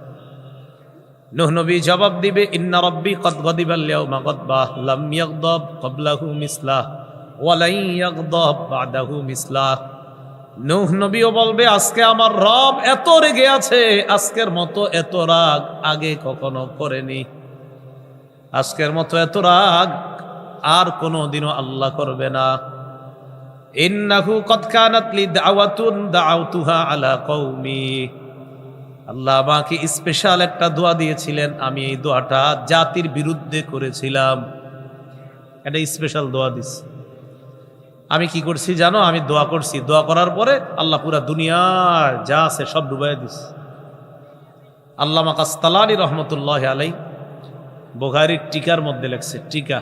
নূহ নবী জবাব দিবে ইন্না রাব্বি কদ গাদিবাল ইয়াউমা গাদবা লাম ইয়াগদাব ক্বাবলাহু মিসলাহ ওয়া লা ইয়াগদাব বাদাহু মিসলাহ। নূহ নবীও বলবে আজকে আমার রব এত রেগে আছে, আজকের মতো এত রাগ আগে কখনো করেনি, আজকের মতো এত রাগ আর কোনোদিনও আল্লাহ করবে না। ইন্নাহু কদ কানাত লি দাওয়াতুন দাআউতুহা আলা কওমি, আল্লাহ আমাকে স্পেশাল একটা দোয়া দিয়েছিলেন, আমি এই দোয়াটা জাতির বিরুদ্ধে করেছিলাম। এটা স্পেশাল দোয়া দিস। আমি কি করছি জানো? আমি দোয়া করছি, দোয়া করার পরে আল্লাহ পুরা দুনিয়ার যা আছে সব ডুবাই দিস। আল্লামা কাসতালানী রহমতুল্লাহ আলাই বুখারীর টিকার মধ্যে লেখছে, টিকা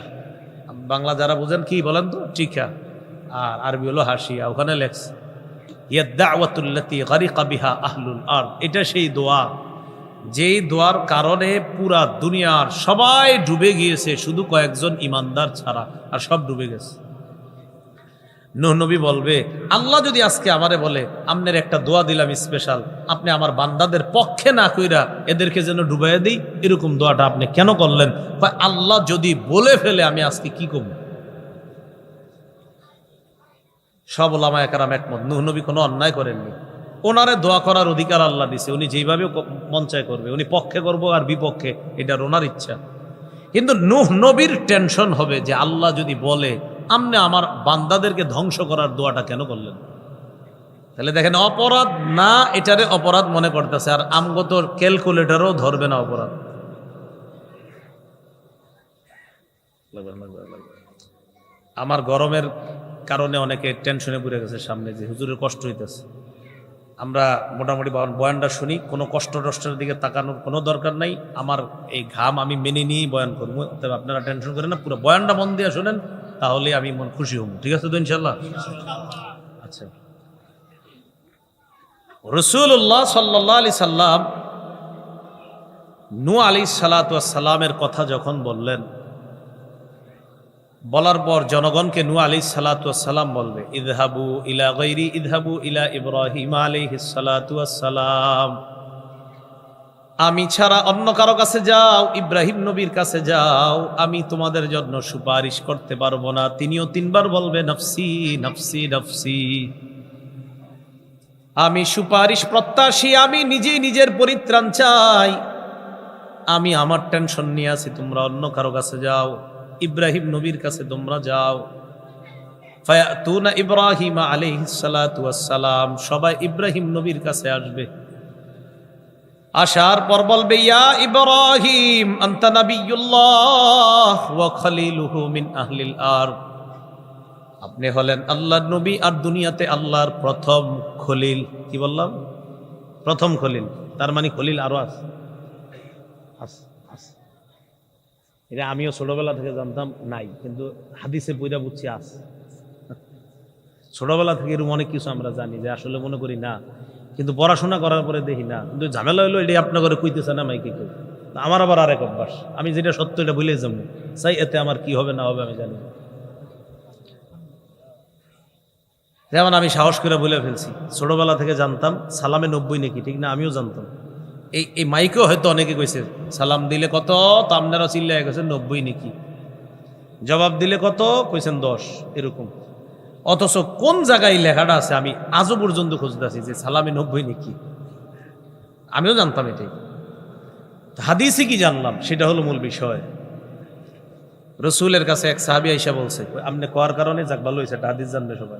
বাংলা যারা বুঝেন কি বলেন তো, টিকা, আর আরবি হলো হাসিয়া, ওখানে লেখছে ইয়াদ-দাওয়াতুল্লাতী গারিকা বিহা আহলুল আরদ, এটা সেই দোয়া যেই দোয়ার কারণে পুরা দুনিয়ার সবাই ডুবে গিয়েছে, শুধু কয়েকজন ইমানদার ছাড়া, আর সব ডুবে গেছে। নূহ নবী বলবে আল্লাহ যদি আজকে আমারে বলে আপনার একটা দোয়া দিলাম স্পেশাল, আপনি আমার বান্দাদের পক্ষে না কইরা এদেরকে যেন ডুবাইয়া দিই, এরকম দোয়াটা আপনি কেন করলেন? আল্লাহ যদি বলে ফেলে আমি আজকে কি করব? সব ওলামায়ে কেরাম একমত, নূহ নবী কোনো অন্যায় করেননি, ওনারে দোয়া করার অধিকার আল্লাহ দিছে, উনি যেইভাবে মন চায় করবে, উনি পক্ষে করবো আর বিপক্ষে এটার ওনার ইচ্ছা। কিন্তু নূহ নবীর টেনশন হবে যে আল্লাহ যদি বলে আপনি আমার বান্দাদেরকে ধ্বংস করার দোয়াটা কেন করলেন? তাহলে দেখেন অপরাধ না এটারে অপরাধ মনে করতেছে, আর আমগত ক্যালকুলেটরও ধরবে না অপরাধ। আমার গরমের কারণে অনেকে টেনশনে পড়ে গেছে সামনে, যে হুজুরের কষ্ট হইতেছে। আমরা মোটামুটি বয়ানটা শুনি, কোনো কষ্ট টষ্টের দিকে তাকানোর কোনো দরকার নাই। আমার এই ঘাম আমি মেনে নিয়েই বয়ান করবো, তবে আপনারা টেনশন করেন না, পুরো বয়ানটা মন দিয়ে শোনেন, তাহলে আমি মন খুশি হব। ঠিক আছে তো ইনশাল্লাহ? আচ্ছা, রাসূলুল্লাহ সাল্লাল্লাহু আলাইহি সাল্লাম নূহ আলাইহিস সালাতু ওয়াস সালামের কথা যখন বললেন, বলার পর জনগণকে নূহ আলাইহিস সালাতু ওয়াস সালাম বলবে ইযহাবু ইলা গায়রি ইযহাবু ইলা ইব্রাহিম আলাইহিস সালাতু ওয়াস সালাম, আমি ছাড়া অন্য কারো কাছে যাও, ইব্রাহিম নবীর কাছে যাও, আমি তোমাদের জন্য সুপারিশ করতে পারবো না। তিনিও তিনবার বলবে নফসি নফসি নফসি, আমি সুপারিশ প্রত্যাশী, আমি নিজেই নিজের পরিত্রাণ চাই, আমি আমার টেনশন নিয়ে আছি, তোমরা অন্য কারো কাছে যাও, ইব্রাহিম নবীর কাছে তোমরা যাও। ফায়াতুনা ইব্রাহিম আলাইহিস সালাতু ওয়াস সালাম, সবাই ইব্রাহিম নবীর কাছে আসবে। আসার পর বলবে ইয়া ইব্রাহিম আনতা নাবিয়্যুল্লাহ ওয়া খলিলুহু মিন আহলিল আরদ, আপনি হলেন আল্লাহর নবী আর দুনিয়াতে আল্লাহর প্রথম খলিল। কি বললাম? প্রথম খলিল, তার মানে খলিল আরো আছে। এটা আমিও ছোটবেলা থেকে জানতাম নাই, কিন্তু হাদিসে পয়দা বুঝছি আছে। ছোটবেলা থেকে এরকম অনেক কিছু আমরা জানি যে আসলে মনে করি না, কিন্তু পড়াশোনা করার পরে দেখি না। কিন্তু ঝামেলা হইলো এটাই আপনার ঘরে কইতেছে না মাইকে কেউ, আমার আবার আরেক অভ্যাস, আমি যেটা সত্য এটা ভুলে যাবো চাই, এতে আমার কি হবে না হবে আমি জানি। যেমন আমি সাহস করে বলে ফেলছি, ছোটবেলা থেকে জানতাম সালামে 90 নাকি, ঠিক না? আমিও জানতাম। এই মাইকেও হয়তো অনেকে কইছে সালাম দিলে কত, তো আপনারা চিল্লায় গেছে 90 নাকি। জবাব দিলে কত কইছেন 10 এরকম। অথচ কোন জায়গায় লেখাটা আছে আমি আজও পর্যন্ত খুঁজতেছি যে সালামে 90 নাকি। আমিও জানতাম এটাই, হাদিসে কি জানলাম সেটা হলো মূল বিষয়। রসুলের কাছে এক সাহাবী আয়েশা বলছে, আপনি কোয়ার কারণে যাক ভালো হয়েছে, একটা হাদিস জানবে সবাই।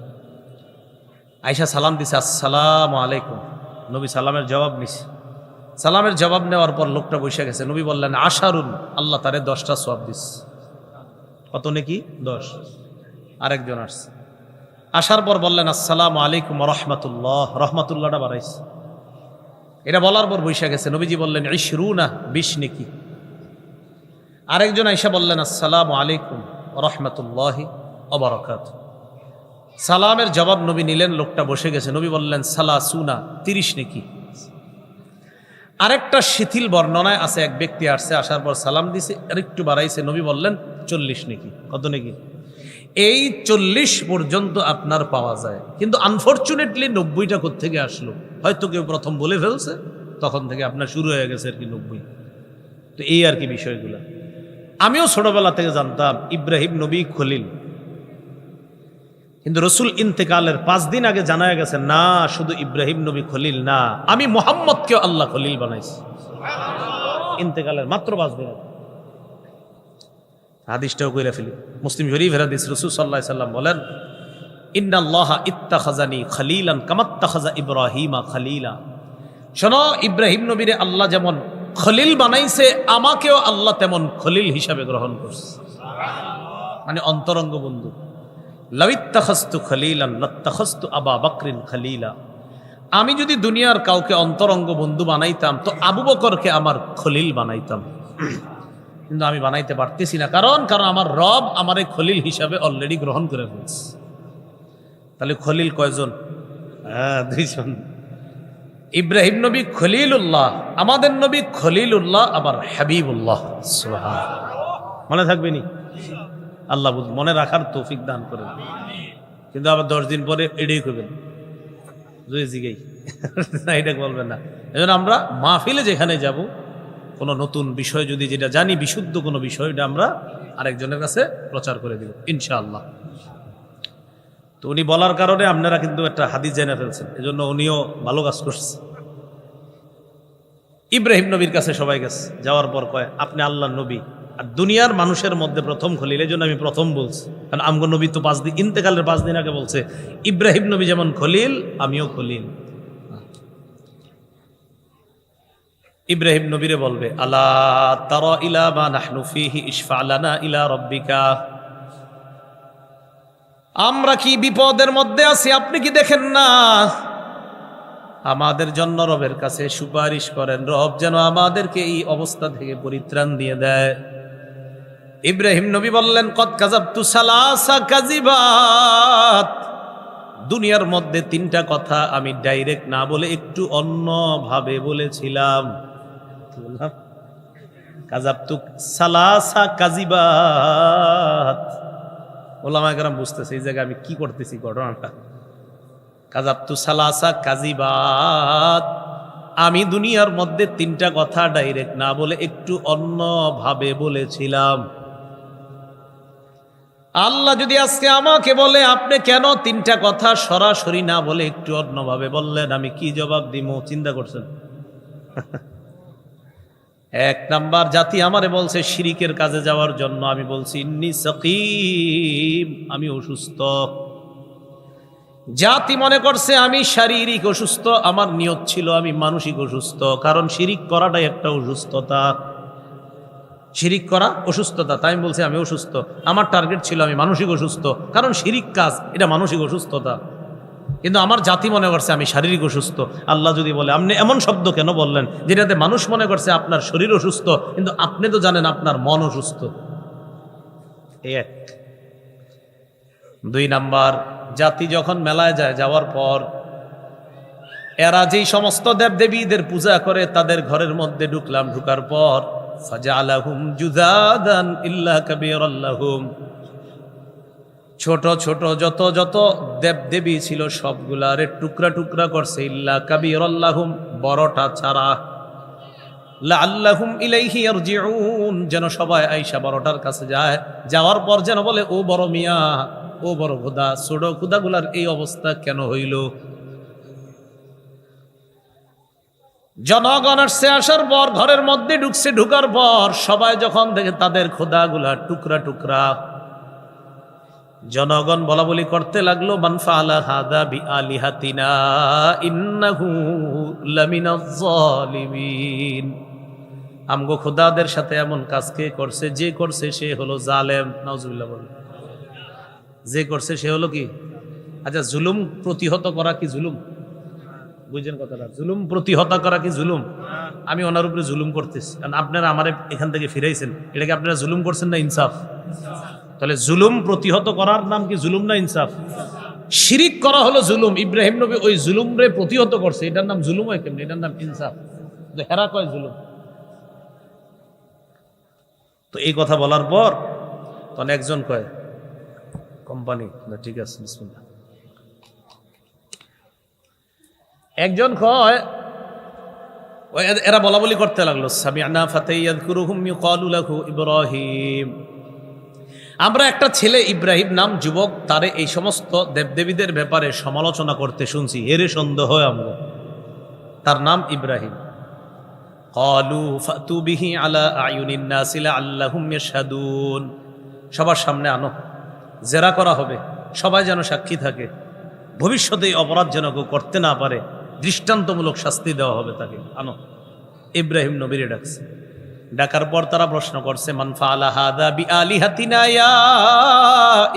আয়েশা সালাম দিছে, আসসালামু আলাইকুম। নবী সালামের জবাব নিছে। সালামের জবাব নেওয়ার পর লোকটা বসে গেছে। নবী বললেন, আশারুন, আল্লাহ তারে 10টা সওয়াব দিস। কত নাকি? 10। আরেকজন আসছে, আসার পর বললেন, আসসালামু আলাইকুম রহমাতুল্লাহ, রহমাতুল্লাহটা বাড়াইছে। এটা বলার পর বসে গেছে। নবীজি বললেন, ইশরুনা, 20 নাকি। আরেকজন আয়েশা বললেন, আসসালামু আলাইকুম রহমাতুল্লাহি ওয়া বারাকাতুহু। সালামের জবাব নবী নিলেন, লোকটা বসে গেছে। নবী বললেন, সালাসুনা, 30 নাকি। আরেকটা শিথিল বর্ণনায় আছে, এক ব্যক্তি আসছে, আসার পর সালাম দিছে, আরেকটু বাড়াইছে। নবী বললেন 40 নাকি। কত নাকি? এই 40 পর্যন্ত আপনার পাওয়া যায়, কিন্তু আনফরচুনেটলি 90টা কোত্থেকে আসলো? হয়তো কেউ প্রথম বলে ফেলছে, তখন থেকে আপনার শুরু হয়ে গেছে আর কি 90। তো এই আর কি বিষয়গুলো। আমিও ছোটবেলা থেকে জানতাম ইব্রাহিম নবী খলিল, কিন্তু রসুল ইন্তেকালের 5 দিন আগে জানা গেছে না, শুধু ইব্রাহিম নবী খলিল না, আমি মুহাম্মদকে আল্লাহ খলিল বানাইছি। ইন্তেকালের মাত্র 5 দিন আগে। হাদিসটাও কইরা ফেলি, মুসলিম শরীফের হাদিস। রাসূল সাল্লাল্লাহু আলাইহি সাল্লাম বলেন, ইন্নাল্লাহা ইত্তাখাযানি খলিলান কামাত্তাখাযা ইব্রাহিমা খলিলা। শোনো, ইব্রাহিম নবীরে আল্লাহ যেমন খলিল বানাইছে, আমাকেও আল্লাহ তেমন খলিল হিসাবে গ্রহণ করছে, মানে অন্তরঙ্গ বন্ধু। লাউইত্তাখাযতু খলিলান লাত্তাখাযতু আবা বকরিন খলিলা। আমি যদি দুনিয়ার কাউকে অন্তরঙ্গ বন্ধু বানাইতাম তো আবু বকরকে আমার খলিল বানাইতাম, কিন্তু আমি বানাইতে পারতেছি না। কারণ আমার রব আমারে খলিল হিসাবে অলরেডি গ্রহণ করে ফেলছে। তাহলে খলিল কয়জন? 2 জন। ইব্রাহিম নবী খলিলুল্লাহ, আমাদের নবী খলিলুল্লাহ, আবার হাবিবুল্লাহ। সুবহানাল্লাহ, মনে থাকবে নি? আল্লাহ মনে রাখার তৌফিক দান করেন। কিন্তু আবার 10 দিন পরে এটাই করবেন, জিগাই না, এটা বলবেন না। এজন্য আমরা মাহফিলে যেখানে যাব, কোনো নতুন বিষয় যদি যেটা জানি, বিশুদ্ধ কোনো বিষয়, এটা আমরা আরেকজনের কাছে প্রচার করে দিব ইনশাআল্লাহ। তো উনি বলার কারণে আপনারা কিন্তু একটা হাদিস জেনে ফেলছেন, এজন্য উনিও ভালো কাজ করছে। ইব্রাহিম নবীর কাছে সবাই গেছে, যাওয়ার পর কয়, আপনি আল্লাহর নবী আর দুনিয়ার মানুষের মধ্যে প্রথম খলিল। এই জন্য আমি প্রথম বলছি, কারণ আমগো নবী তো 5 দিন, ইন্তেকালের 5 দিন আগে বলছে, ইব্রাহিম নবী যেমন খলিল, আমিও খলিল। ইব্রাহিম নবীরে বলবে, আলা তারা ইলা মা নাহনু ফীহি ইশফা লানা ইলা রাব্বিকা। আমরা কি বিপদের মধ্যে আছি, আপনি কি দেখেন না? আমাদের জন্য রবের কাছে সুপারিশ করেন, রব যেন আমাদেরকে এই অবস্থা থেকে পরিত্রাণ দিয়ে দেয়। ইব্রাহিম নবী বললেন, কদ কাযাবতু সালাসা কাযিবাত। দুনিয়ার মধ্যে 3টা কথা আমি ডাইরেক্ট না বলে একটু অন্য ভাবে বলেছিলাম। কাযাবতু সালাসা কাযিবাত। ওলামায়ে কেরাম বুঝতেছে এই জায়গায় আমি কি করতেছি ঘটনাটা। কাযাবতু সালাসা কাযিবাত, আমি দুনিয়ার মধ্যে 3টা কথা ডাইরেক্ট না বলে একটু অন্য ভাবে বলেছিলাম। আল্লাহ যদি আজকে আমাকে বলে, আপনি কেন 3টা কথা সরাসরি না বলে একটু অন্যভাবে বললেন, আমি কি জবাব দিব? চিন্তা করছেন? 1 নাম্বার জাতি আমারে বলছে শিরিকের কাজে যাওয়ার জন্য, আমি বলছি ইন্নী সাকিম, আমি অসুস্থ। জাতি মনে করছে আমি শারীরিক অসুস্থ, আমার নিয়ত ছিল আমি মানসিক অসুস্থ। কারণ শিরিক করাটাই একটা অসুস্থতা, শিরিক করা অসুস্থতা। তাই আমি বলছি আমি অসুস্থ, আমার টার্গেট ছিল আমি মানসিক অসুস্থ, কারণ শিরিক কাজ এটা মানসিক অসুস্থতা। কিন্তু আমার জাতি মনে করছে আমি শারীরিক অসুস্থ। আল্লাহ যদি বলে, আপনি এমন শব্দ কেন বললেন যেটাতে মানুষ মনে করছে আপনার শরীর অসুস্থ, কিন্তু আপনি তো জানেন আপনার মন অসুস্থ? 1। 2 নাম্বার, জাতি যখন মেলায় যায়, যাওয়ার পর এরা যেই সমস্ত দেবদেবীদের পূজা করে, তাদের ঘরের মধ্যে ঢুকলাম, ঢুকার পর ফাজআলাহুম জুযাদান ইল্লা কাবীরাল লাহুম, ছোট ছোট যত যত দেবদেবী ছিল সবগুলারে টুকরা টুকরা করছে, ইল্লা কাবীরাল লাহুম, বড়টা ছাড়া। লাআল্লাহুম ইলাইহি ইয়ারজিউন, যেন সবাই আয়েশা বড়টার কাছে যায়, যাওয়ার পর যেন বলে ও বড় মিয়া, ও বড় খোদা, ছোট খোদাগুলার এই অবস্থা কেন হইল? জনগণ আসছে, আসার পর ঘরের মধ্যে ঢুকছে, ঢুকার পর সবাই যখন দেখে তাদের খোদাগুলা টুকরা টুকরা, জনগণ বলা বলি করতে লাগলো, মান ফাআলা হাদা বিআলিহাতিনা ইন্নাহু লামিনাজ জালিমিন। আমগো খোদাদের সাথে এমন কাজ কে করছে? যে করছে সে হলো জালেম। নাউজুবিল্লাহ বলেন। যে করছে সে হলো কি? আচ্ছা, জুলুম প্রতিহত করা কি জুলুম? বুঝছেন কথাটা? জুলুম প্রতিহত করা কি জুলুম? আমি ওনার উপরে জুলুম করতেছি, কারণ আপনারা আমারে এখান থেকে ফিরাইছেন, এটাকে আপনারা জুলুম করছেন না ইনসাফ? তাহলে জুলুম প্রতিহত করার নাম কি জুলুম না ইনসাফ? শিরিক করা হলো জুলুম। ইব্রাহিম নবী ওই জুলুমরে প্রতিহত করছে, এটার নাম জুলুম হয় কেমনি? এটার নাম ইনসাফ। হেরা কয় জুলুম। তো এই কথা বলার পর তখন একজন কয়, কোম্পানি ঠিক আছে বিসমিল্লাহ, একজন কয়, এরা বলা বলি করতে লাগলো, সামি'না ফাতাই ইয়াযকুরুহুম ইউকালু লাহু ইব্রাহিম। আমরা একটা ছেলে ইব্রাহিম নাম যুবক, তারে এই সমস্ত দেবদেবীদের ব্যাপারে সমালোচনা করতে শুনছি, এরে সন্দেহ আমরা, তার নাম ইব্রাহিম। ক্বালু ফাতু বিহি আলা আয়ুনিন নাসি লাআল্লাহুম ইয়াশহাদুন। সবার সামনে আনো, জেরা করা হবে, সবাই যেন সাক্ষী থাকে, ভবিষ্যতে এই অপরাধ যেন কেউ করতে না পারে, দৃষ্টান্তমূলক শাস্তি দেওয়া হবে তাকে। আনো। ইব্রাহিম নবীরে ডাকছে, ডাকার পর তারা প্রশ্ন করছে, মান ফাআলা হাদা বিআলিহাতিনা ইয়া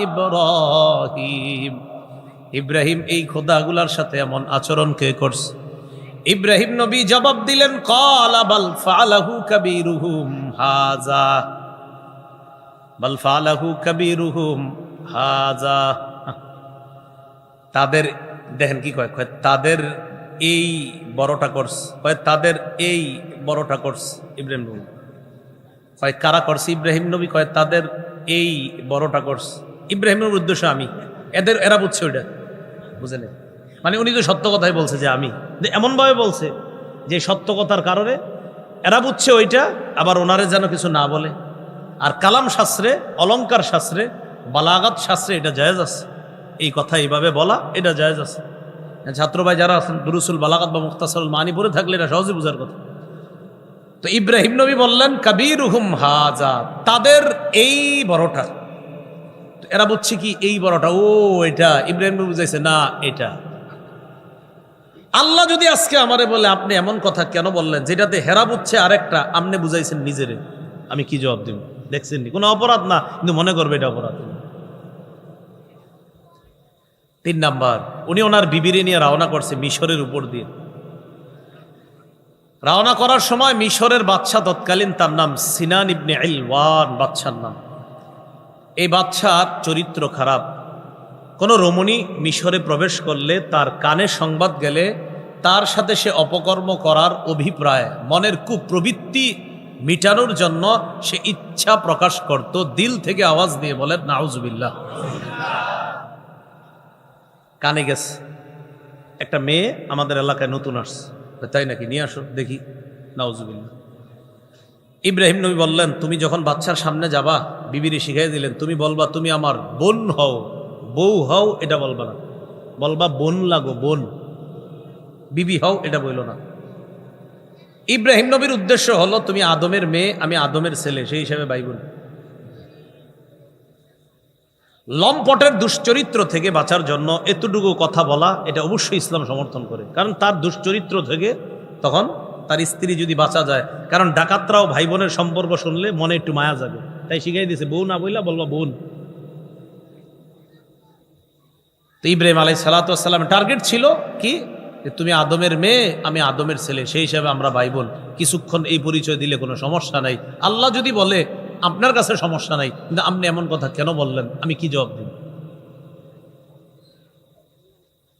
ইব্রাহিম। ইব্রাহিম, এই খোদাগুলার সাথে এমন আচরণ কে করছে? ইব্রাহিম নবী জবাব দিলেন, ক্বালা বাল ফাআলাহু কাবীরুহুম হাযা, বাল ফাআলাহু কাবীরুহুম হাযা। তাদের দেখেন কি কয়, কয় তাদের এই বড়টা করছে, কয় তাদের এই বড়টা করছে ইব্রাহিম নবী। কয় কারা করছে? ইব্রাহিম নবী কয় তাদের এই বড়টা করছে। ইব্রাহিমের উদ্দেশ্য আমি, এরা বুঝছে ওইটা, বুঝে নেই, মানে উনি তো সত্য কথাই বলছে যে আমি, এমনভাবে বলছে যে সত্য কথার কারণে এরা বুঝছে ওইটা, আবার ওনারে যেন কিছু না বলে। আর কালাম শাস্ত্রে, অলঙ্কার শাস্ত্রে, বালাগাত শাস্ত্রে এটা জায়েজ আছে, এই কথা এইভাবে বলা এটা জায়েজ আছে। ছাত্র ভাই যারা আছেন, দুরুসুল বালাগাত বা মুখতাসারুল মানি পড়ে থাকলে এটা সহজে বোঝার কথা। তো ইব্রাহিম নবী বললেন, কাবীরুহুম হাযা, তাদের এই বড়টা। এরা বুঝছে কি এই বড়টা? ও এটা। ইব্রাহিম নবী বুঝাইছে না এটা। আল্লাহ যদি আজকে আমারে বলে আপনি এমন কথা কেন বললেন, যেটাতে হেরা বুঝছে আরেকটা, আপনি বুঝাইছেন নিজেরে, আমি কি জবাব দিব? দেখছেন নি, কোনো অপরাধ না, কিন্তু মনে করবে এটা অপরাধ। 3 নাম্বার, উনি ওনার বিবিরে নিয়ে রওনা করছে মিশরের উপর দিয়ে। রওনা করার সময় মিশরের বাদশা তৎকালীন, তার নাম সিনান ইবনে ইলওয়ান বাদশার নাম। এই বাদশার চরিত্র খারাপ। কোনো রমণী মিশরে প্রবেশ করলে, তার কানে সংবাদ গেলে, তার সাথে সে অপকর্ম করার অভিপ্রায়, মনের কুপ্রবৃত্তি মিটানোর জন্য সে ইচ্ছা প্রকাশ করত, দিল থেকে আওয়াজ দিয়ে বলেন নাউজুবিল্লাহ। কানে গেছে, একটা মেয়ে আমাদের এলাকায় নতুন আসছে, তাই নাকি, নিয়ে আসো দেখি, নাউজুবিল্লাহ। ইব্রাহিম নবী বললেন, তুমি যখন বাচ্চার সামনে যাবা, বিবিরে শিখাই দিলেন, তুমি বলবা তুমি আমার বোন হও, বউ হও এটা বলবা না, বলবা বোন লাগো, বোন। বিবি হও এটা বইল না। ইব্রাহিম নবীর উদ্দেশ্য হলো, তুমি আদমের মেয়ে, আমি আদমের ছেলে, সেই হিসাবে ভাই বোন। লম্পটের দুশ্চরিত্র থেকে বাঁচার জন্য এতটুকু কথা বলা, এটা অবশ্যই ইসলাম সমর্থন করে, কারণ তার দুশ্চরিত্র থেকে তখন তার স্ত্রী যদি বাঁচা যায়, কারণ ডাকাতরাও ভাই বোনের সম্পর্ক শুনলে মনে একটু মায়া যাবে, তাই শিখাই দিয়েছে, বউ না বইলা বলবা বোন। তো ইব্রাহিম আলাইহিস সালাতু ওয়াস সালামের টার্গেট ছিল কি, যে তুমি আদমের মেয়ে, আমি আদমের ছেলে, সেই হিসাবে আমরা ভাই বোন, কিছুক্ষণ এই পরিচয় দিলে কোনো সমস্যা নাই। আল্লাহ যদি বলে আপনার কাছে সমস্যা নাই, কিন্তু আপনি এমন কথা কেন বললেন, আমি কি জবাব দিব?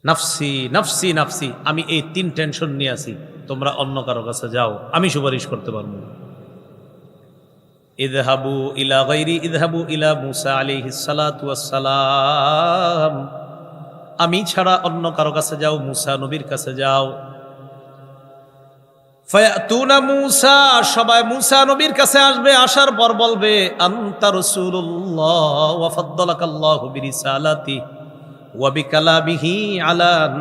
নাফসি নাফসি নাফসি, আমি এই 3 টেনশন নিয়ে আছি, তোমরা অন্য কারো কাছে যাও, আমি সুপারিশ করতে পারবো না। ইযহাবু ইলা গায়রি, ইযহাবু ইলা মূসা আলাইহিস সালাতু ওয়াস সালাম, আমি ছাড়া অন্য কারো কাছে যাও, মূসা নবীর কাছে যাও। ফায়াতুনা মূসা, সবাই মূসা নবীর কাছে আসবে, আসার পর বলবে আনতা রাসূলুল্লাহ ওয়া ফাদ্দালাকাল্লাহু বিরিসালাতি ওয়া বিকালামিহি আলান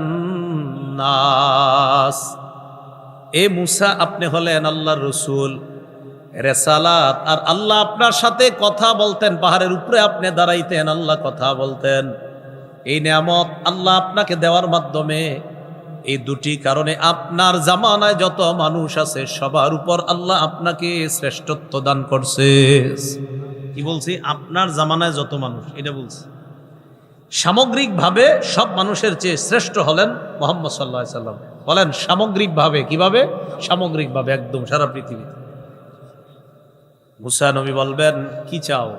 নাস। এ মূসা, আপনি হলেন আল্লাহর রাসূল, রেসালাত, আর আল্লাহ আপনার সাথে কথা বলতেন, পাহাড়ের উপরে আপনি দাঁড়াইতেন, আল্লাহ কথা বলতেন। এই নিয়ামত আল্লাহ আপনাকে দেওয়ার মাধ্যমে, এই দুটি কারণে আপনার জামানায় যত মানুষ আছে সবার উপর আল্লাহ আপনাকে শ্রেষ্ঠত্ব দান করছে। কি বলছি? আপনার জামানায় যত মানুষ, এটা বলছি। সামগ্রিকভাবে সব মানুষের চেয়ে শ্রেষ্ঠ হলেন মুহাম্মদ সাল্লাল্লাহু আলাইহি সাল্লাম। বলেন সামগ্রিকভাবে, কিভাবে? সামগ্রিকভাবে, একদম সারা পৃথিবীতে। মুসা নবী বলবেন কি চাও?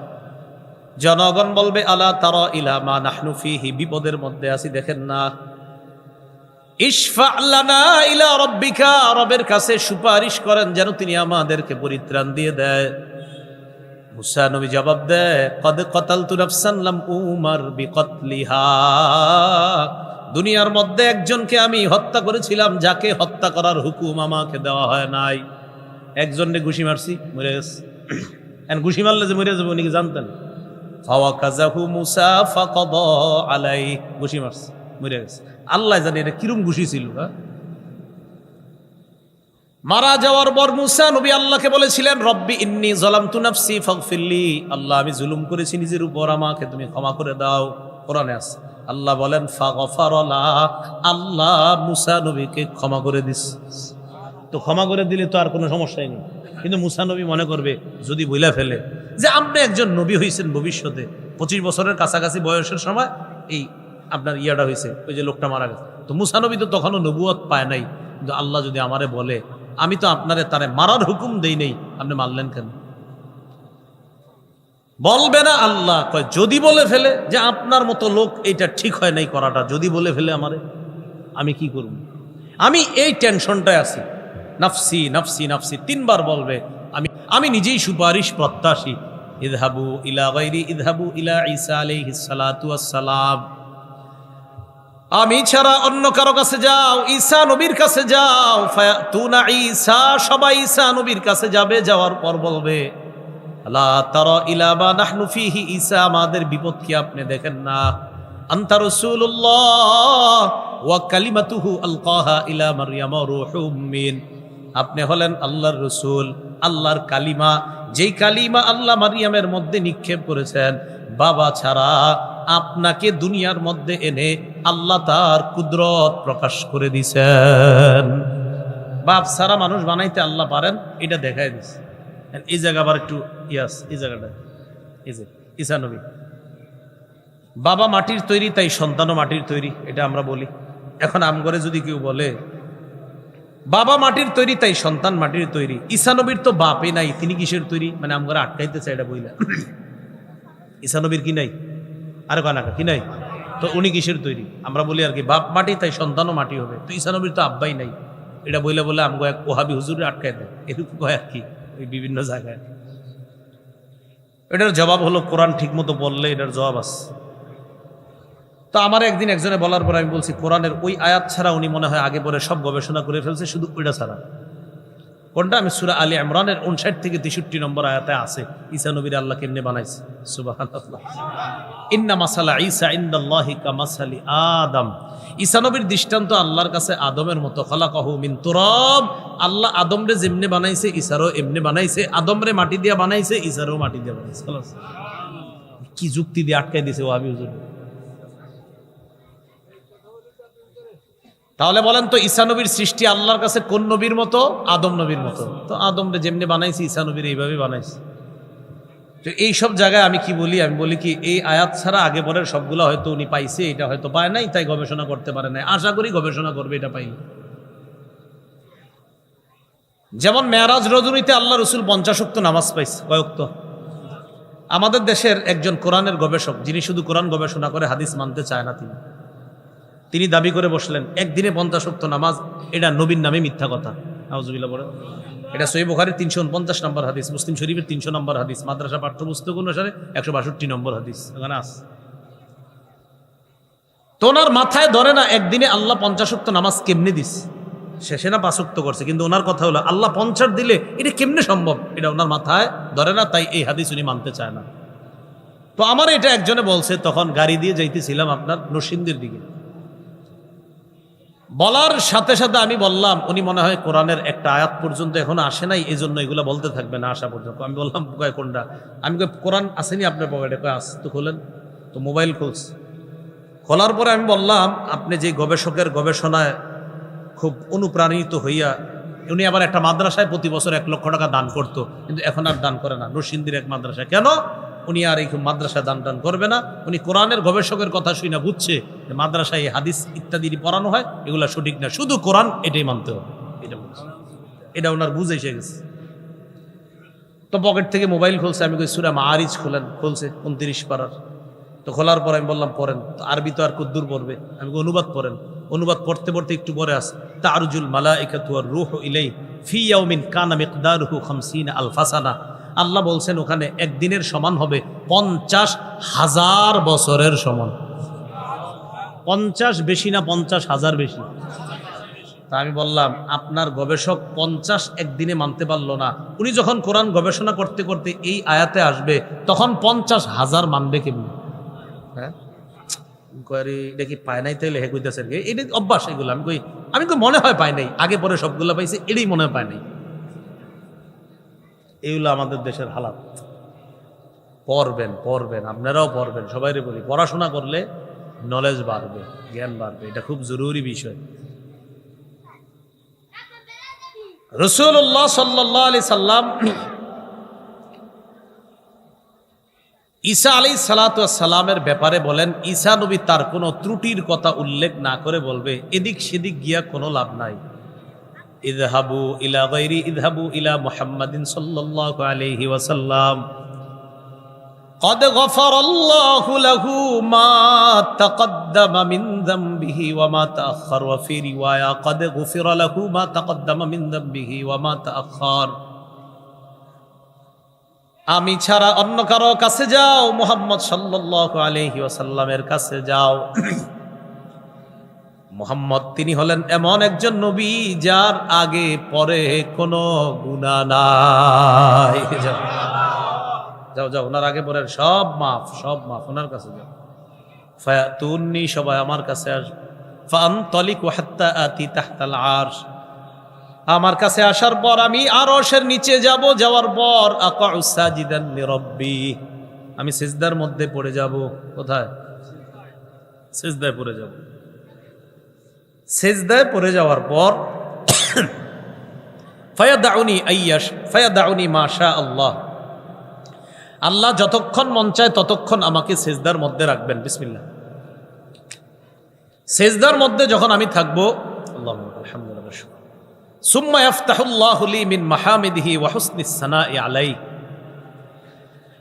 জনগণ বলবে আলা তারা ইলা মা নাহনু ফিহি, বিপদের মধ্যে আছি, দেখেন না। ইশফা লানা ইলা রাব্বিকা, রবের কাছে সুপারিশ করেন যেন তিনি আমাদেরকে পরিত্রাণ দিয়ে দেয়। মুসা নবী জবাব দেয় কদ কতালতু নাফসান লাম উমার বিকতলিহা, দুনিয়ার মধ্যে একজনকে আমি হত্যা করেছিলাম যাকে হত্যা করার হুকুম আমাকে দেওয়া হয় নাই। একজনকে ঘুষি মারছি, মরে গেছে। ঘুষি মারলে যে মরে যাবে উনি কি জানতেন? ফাওয়াকাযাহু মুসা ফাকাদা আলাইহি, ঘুষি মারছে, মরে গেছে। আল্লাহ জানে এটা কিরম ঘুষি ছিল। মারা যাওয়ার পর মুসা নবী আল্লাহকে বলেছিলেন রব্বি ইন্নী যালামতু নাফসি ফাগফিরলি, আল্লাহ আমি জুলুম করেছি নিজের উপর, আমাকে তুমি ক্ষমা করে দাও। কোরআনে আছে, আল্লাহ বলেন ফাগফারা লাহ, আল্লাহ মুসা নবীকে ক্ষমা করে দিস। তো ক্ষমা করে দিলে তো আর কোনো সমস্যাই নেই। কিন্তু মুসা নবী মনে করবে যদি বইলা ফেলে যে আপনি একজন নবী হয়েছেন ভবিষ্যতে, 25 বছরের কাছাকাছি বয়সের সময় এই আপনার ইয়াটা হয়েছে, ওই যে লোকটা মারা গেছে। তো মুসা নবী তো তখনও নবুয়ত পায় নাই। কিন্তু আল্লাহ যদি আমারে বলে আমি তো আপনারে তারে মারার হুকুম দেই নেই, আপনি মারলেন কেন? বলবে না আল্লাহ কয় যদি বলে ফেলে যে আপনার মতো লোক এইটা ঠিক হয় নাই করাটা, যদি বলে ফেলে আমারে, আমি কি করব? আমি এই টেনশনটায় আছি, নাফসি নাফসি নাফসি 3 বার বলবে। আমি নিজেই সুপারিশ প্রত্যাশী। ইযহাবু ইলা গায়রি ইযহাবু ইলা ঈসা আলাইহিস সালাতু ওয়াস সালাম, আমি ছাড়া অন্য কারো কাছে যাও, ঈসা নবীর কাছে যাও। ফায়াতুনা ঈসা, সবাই ঈসা নবীর কাছে যাবে, যাওয়ার পর বলবে আলা তারা ইলা মা নাহনু ফিহি, ঈসা আমাদের বিপদ কি আপনি দেখেন না? আনতা রাসূলুল্লাহ ওয়া কালিমাতুহু আলকাহা ইলা মারইয়াম রূহুম মিন, আপনি হলেন আল্লাহর রাসূল, আল্লাহর কালিমা, যেই কালিমা আল্লাহ মারিয়ামের মধ্যে নিক্ষেপ করেছেন। বাবা ছাড়া আপনাকে দুনিয়ার মধ্যে এনে আল্লাহ তার কুদরত প্রকাশ করে দিছেন। বাপ ছাড়া মানুষ বানাইতে আল্লাহ পারেন, এটা দেখাই দিছে। এই জায়গা আবার একটু ইয়াস, এই জায়গাটা এই যে ঈসা নবী, বাবা মাটির তৈরি তাই সন্তানও মাটির তৈরি, এটা আমরা বলি। এখন আমগরে যদি কেউ বলে বাবা মাটির তৈরি তাই সন্তান মাটির তৈরি, ঈসা নবীর তো বাপই নাই, তিনি কিসের তৈরি? মানে আমগরে আটকাইতে চাই এটা বইলা। ঈসা নবীর কি নাই? আরে কানাকা কি নাই? তো উনি কিসের তৈরি? আমরা বলি আর কি বাপ মাটি তাই সন্তানও মাটি হবে। তো ঈসা নবীর তো আব্বাই নাই, এটা বইলে বলে আমগো এক ওহাবি হুজুরে আটকাই দেয়, এরকম কয় আর কি ওই বিভিন্ন জায়গায়। এটার জবাব হলো কোরআন ঠিক মতো বললে এটার জবাব আছে। তো আমার একদিন একজনে বলার পর আমি বলছি কোরআনের ওই আয়াত ছাড়া উনি মনে হয় আগে পরে সব গবেষণা করে ফেলছে, শুধু ওইটা ছাড়া। কোনটা? আমি সূরা আলী ইমরানের 59 থেকে 63 নম্বর আয়াতে আছে ঈসা নবীর আল্লাহ কেমনে বানাইছে। সুবহানাল্লাহ। ইন্না মাসালা ঈসা ইনদাল্লাহি কামাসালি আদম, ঈসা নবীর দৃষ্টান্ত আল্লাহর কাছে আদমের মতো। খলাকাহু মিন তুরাব, আল্লাহ আদমরে যেমনে বানাইছে ঈসারও এমনি বানাইছে। আদমরে মাটি দিয়ে বানাইছে, ঈসারও মাটি দিয়ে বানাইছে। কি যুক্তি দিয়ে আটকাই দিছে ওয়াহাবি হুজুর। তাহলে বলেন তো ঈসা নবীর সৃষ্টি আল্লাহর কাছে কোন নবীর মতো? আদম নবীর মতো। তো আদমরে যেমনি বানাইছে ঈসা নবীর এইভাবে বানাইছে। তো এইসব জায়গায় আমি কি বলি? আমি বলি কি এই আয়াত ছাড়া আগে পরের সবগুলো হয়তো উনি পাইছে, এটা হয়তো পায় নাই, তাই গবেষণা করতে পারে নাই। আশা করি গবেষণা করবে এটা পাইলে। যেমন মেরাজ রজনীতে আল্লাহ রসুল 50 ওয়াক্ত নামাজ পাইছে। কয় ওয়াক্ত? আমাদের দেশের একজন কোরআনের গবেষক, যিনি শুধু কোরআন গবেষণা করে, হাদিস মানতে চায় না, তিনি দাবি করে বসলেন একদিনে 50 ওয়াক্ত নামাজ, এটা নবীর নামে মিথ্যা কথা। নাউজুবিল্লাহ বলেন। এটা সহিহ বুখারীর 349 নম্বর হাদিস, মুসলিম শরীফের 300 নম্বর হাদিস, মাদ্রাসা পাঠ্যপুস্তক অনুসারে 162 নম্বর হাদিস এখানে আছে। তো ওনার মাথায় ধরে না একদিনে আল্লাহ 50 ওয়াক্ত নামাজ কেমনে দিস। শেষে না 5 ওয়াক্ত করছে, কিন্তু ওনার কথা হলো আল্লাহ 50 দিলে এটা কেমনে সম্ভব, এটা ওনার মাথায় ধরে না, তাই এই হাদিস উনি মানতে চায় না। তো আমার এটা একজনে বলছে, তখন গাড়ি দিয়ে যাইতেছিলাম আপনার নরসিংদীর দিকে, বলার সাথে সাথে আমি বললাম, উনি মনে হয় কোরআনের একটা আয়াত পর্যন্ত এখনো আসে নাই, এই জন্য এগুলো বলতে থাকবে না আসা পর্যন্ত। আমি বললাম কয় কোনটা? আমি কই কোরআন আসেনি আপনার পকেটে? কয় আস, তো খোলেন। তো মোবাইল খুলছে, খোলার পরে আমি বললাম, আপনি যে গবেষকের গবেষণায় খুব অনুপ্রাণিত হইয়া, উনি আবার একটা মাদ্রাসায় প্রতি বছর 1 লক্ষ টাকা দান করতো, কিন্তু এখন আর দান করে না, নরসিংদীর এক মাদ্রাসায়। কেন? উনি আর এই মাদ্রাসায় দান টান করবে না। উনি কোরআনের গবেষকের কথা শুনে না, বুঝছে যে মাদ্রাসায় হাদিস ইত্যাদি পড়ানো হয়, এগুলা সঠিক না, শুধু কোরআন এটাই মানতে হবে, এটা বলছে। এটা ওনার বুঝে এসে গেছে। তো পকেট থেকে মোবাইল খুলছে, আমি কই সূরা মাআরিজ খোলেন, খুলছে 29 পারার। তো খোলার পর আমি বললাম পড়েন। আরবি তো আর কদ্দুর পড়বে, আমি অনুবাদ পড়েন। অনুবাদ পড়তে পড়তে একটু পরে আসে, তারজুল মালাইকাতু ওয়ার রূহু ইলাই ফি ইয়াউমিন কানা মিকদারুহু 50 আলফা সানা। আল্লাহ বলছেন ওখানে একদিনের সমান হবে 50,000 বছরের সমান। 50 বেশি না 50,000 বেশি? তা আমি বললাম আপনার গবেষক 50 একদিনে মানতে পারলো না, উনি যখন কোরআন গবেষণা করতে করতে এই আয়াতে আসবে তখন 50,000 মানবে কেমনি? হ্যাঁ, এটা কি পায় নাই? তাইলে হে কইতেছে এটা অভ্যাস এগুলো। আমি কই মনে হয় পায় নাই, আগে পরে সবগুলো পাইছে, এটাই মনে হয় পায় নাই। এইগুলো আমাদের দেশের হালাত। পড়বেন, আপনারাও পড়বেন, সবাইরে বলি, পড়াশোনা করলে নলেজ বাড়বে, জ্ঞান বাড়বে, এটা খুব জরুরি বিষয়। রাসূলুল্লাহ সাল্লাল্লাহু আলাইহি সাল্লাম ঈসা আলাইহিস সালাতু ওয়াস সালামের ব্যাপারে বলেন, ঈসা নবী তার কোনো ত্রুটির কথা উল্লেখ না করে বলবে এদিক সেদিক গিয়া কোনো লাভ নাই। ইযহাবু ইলা মুহাম্মাদিন সাল্লাল্লাহু আলাইহি ওয়াসাল্লাম قد غفر الله له ما تقدم من ذنبه وما تأخر وفي رواية قد غفر له ما تقدم من ذنبه وما تأخر। আমি ছাড়া অন্য কারো কাছে যাও, মুহাম্মদ সাল্লাল্লাহু আলাইহি ওয়াসাল্লামের কাছে যাও। মুহাম্মদ তিনি হলেন এমন একজন নবী যার আগে পরে কোনো গুনাহ নাই। যাও যাও, ওনার আগে পরে সব মাফ, ওনার কাছে যাও। ফায়াতুন্নি, সবাই আমার কাছে আসবে। ফাআনতালিকু হাত্তা আতি তাহতাল আরশ, আমার কাছে আসার পর আমি আরশের নিচে যাব, যাওয়ার পর আকাউ সাজিদান লিরাব্বি, আমি সিজদার মধ্যে পড়ে যাব। কোথায়? সিজদায় পড়ে যাব। সিজদায় পড়ে যাওয়ার পর ফায়াদাউনি মা শা আল্লাহ, আল্লাহ যতক্ষণ মন চায় ততক্ষণ আমাকে সিজদার মধ্যে রাখবেন। বিসমিল্লাহ। সিজদার মধ্যে যখন আমি থাকবো, আল্লাহু আলহামদুলিল্লাহ, সুম্মা ইফতাহুল্লাহু লি মিন মাহামিদিহি ওয়া হুসনিস সানাই আলাইহি,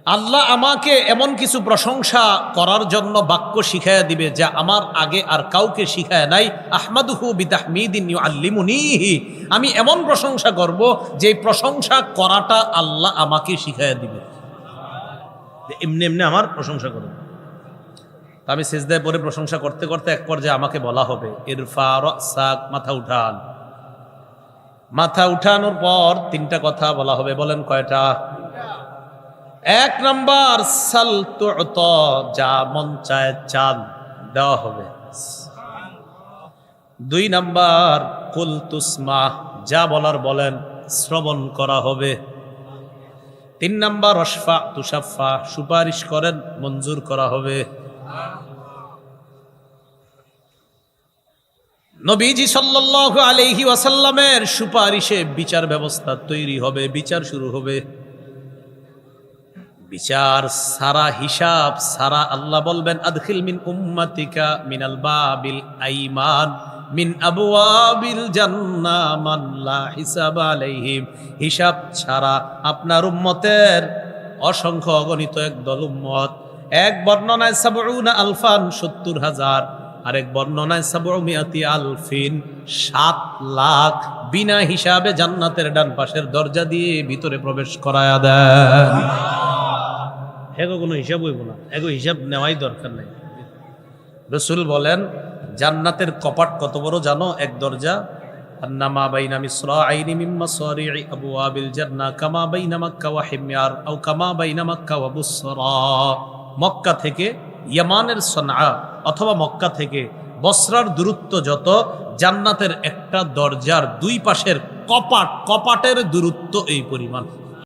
আল্লাহ আমাকে এমন কিছু প্রশংসা করার জন্য বাক্য শিখায়া দিবে যা আমার আগে আর কাউকে শিখায় নাই। আহমাদুহু বিতাহমিদিন ইউআল্লিমুনিহি, আমি এমন প্রশংসা করব যে প্রশংসা করাটা আল্লাহ আমাকে শিখায়া দিবে। এমনি এমনি আমার প্রশংসা করবে। আমি সিজদায় পড়ে প্রশংসা করতে করতে এক পর্যায়ে আমাকে বলা হবে ইরফা রাসাক, মাথা উঠান। মাথা উঠানোর পর 3টা কথা বলা হবে। বলেন কয়টা? 1 নাম্বার সাল তুত, যা মন চায় চান দেওয়া হবে। 2 নাম্বার কুল তুসমা, যা বলার বলেন, শ্রবণ করা হবে। 3 নাম্বার অশফা তুশাফা, সুপারিশ করেন, মঞ্জুর করা হবে। নবীজি সাল্লাল্লাহু আলাইহি ওয়াসাল্লামের সুপারিশে বিচার ব্যবস্থা তৈরি হবে, বিচার শুরু হবে। বিচার সারা, হিসাব সারা। আল্লাহ বলবেন আদখিল মিন উম্মাতিকা মিনাল বাবিল আইমান মিন আবওয়াবিল জান্নাহ মান লা হিসাব আলাইহিম, হিসাব ছাড়া আপনার উম্মতের অসংখ্য অগণিত একদল উম্মত। এক বর্ণনায় ৭০ আলফান, ৭০,০০০, আরেক বর্ণনায় ৭০০ আলফিন, ৭ লাখ বিনা হিসাবে জান্নাতের ডান পাশের দরজা দিয়ে ভিতরে প্রবেশ করায়া দেন। এগো কোনো হিসাব হইব না, এগো হিসাব নেওয়াই দরকার নেই। রাসূল বলেন জান্নাতের কপাট কত বড় জানো? এক দরজা আন্নামা বাইনা মিসরাআইনি মিন মাসারি'i আবওয়াবিল জান্নাহ কামা বাইনা মক্কা ওয়া হিময়ার আও কামা বাইনা মক্কা ওয়া বুসরা। মক্কা থেকে ইয়ামানের সনআ অথবা মক্কা থেকে বসরার দূরত্ব যত, জান্নাতের একটা দরজার দুই পাশের কপাটের দূরত্ব এই পরিমাণ।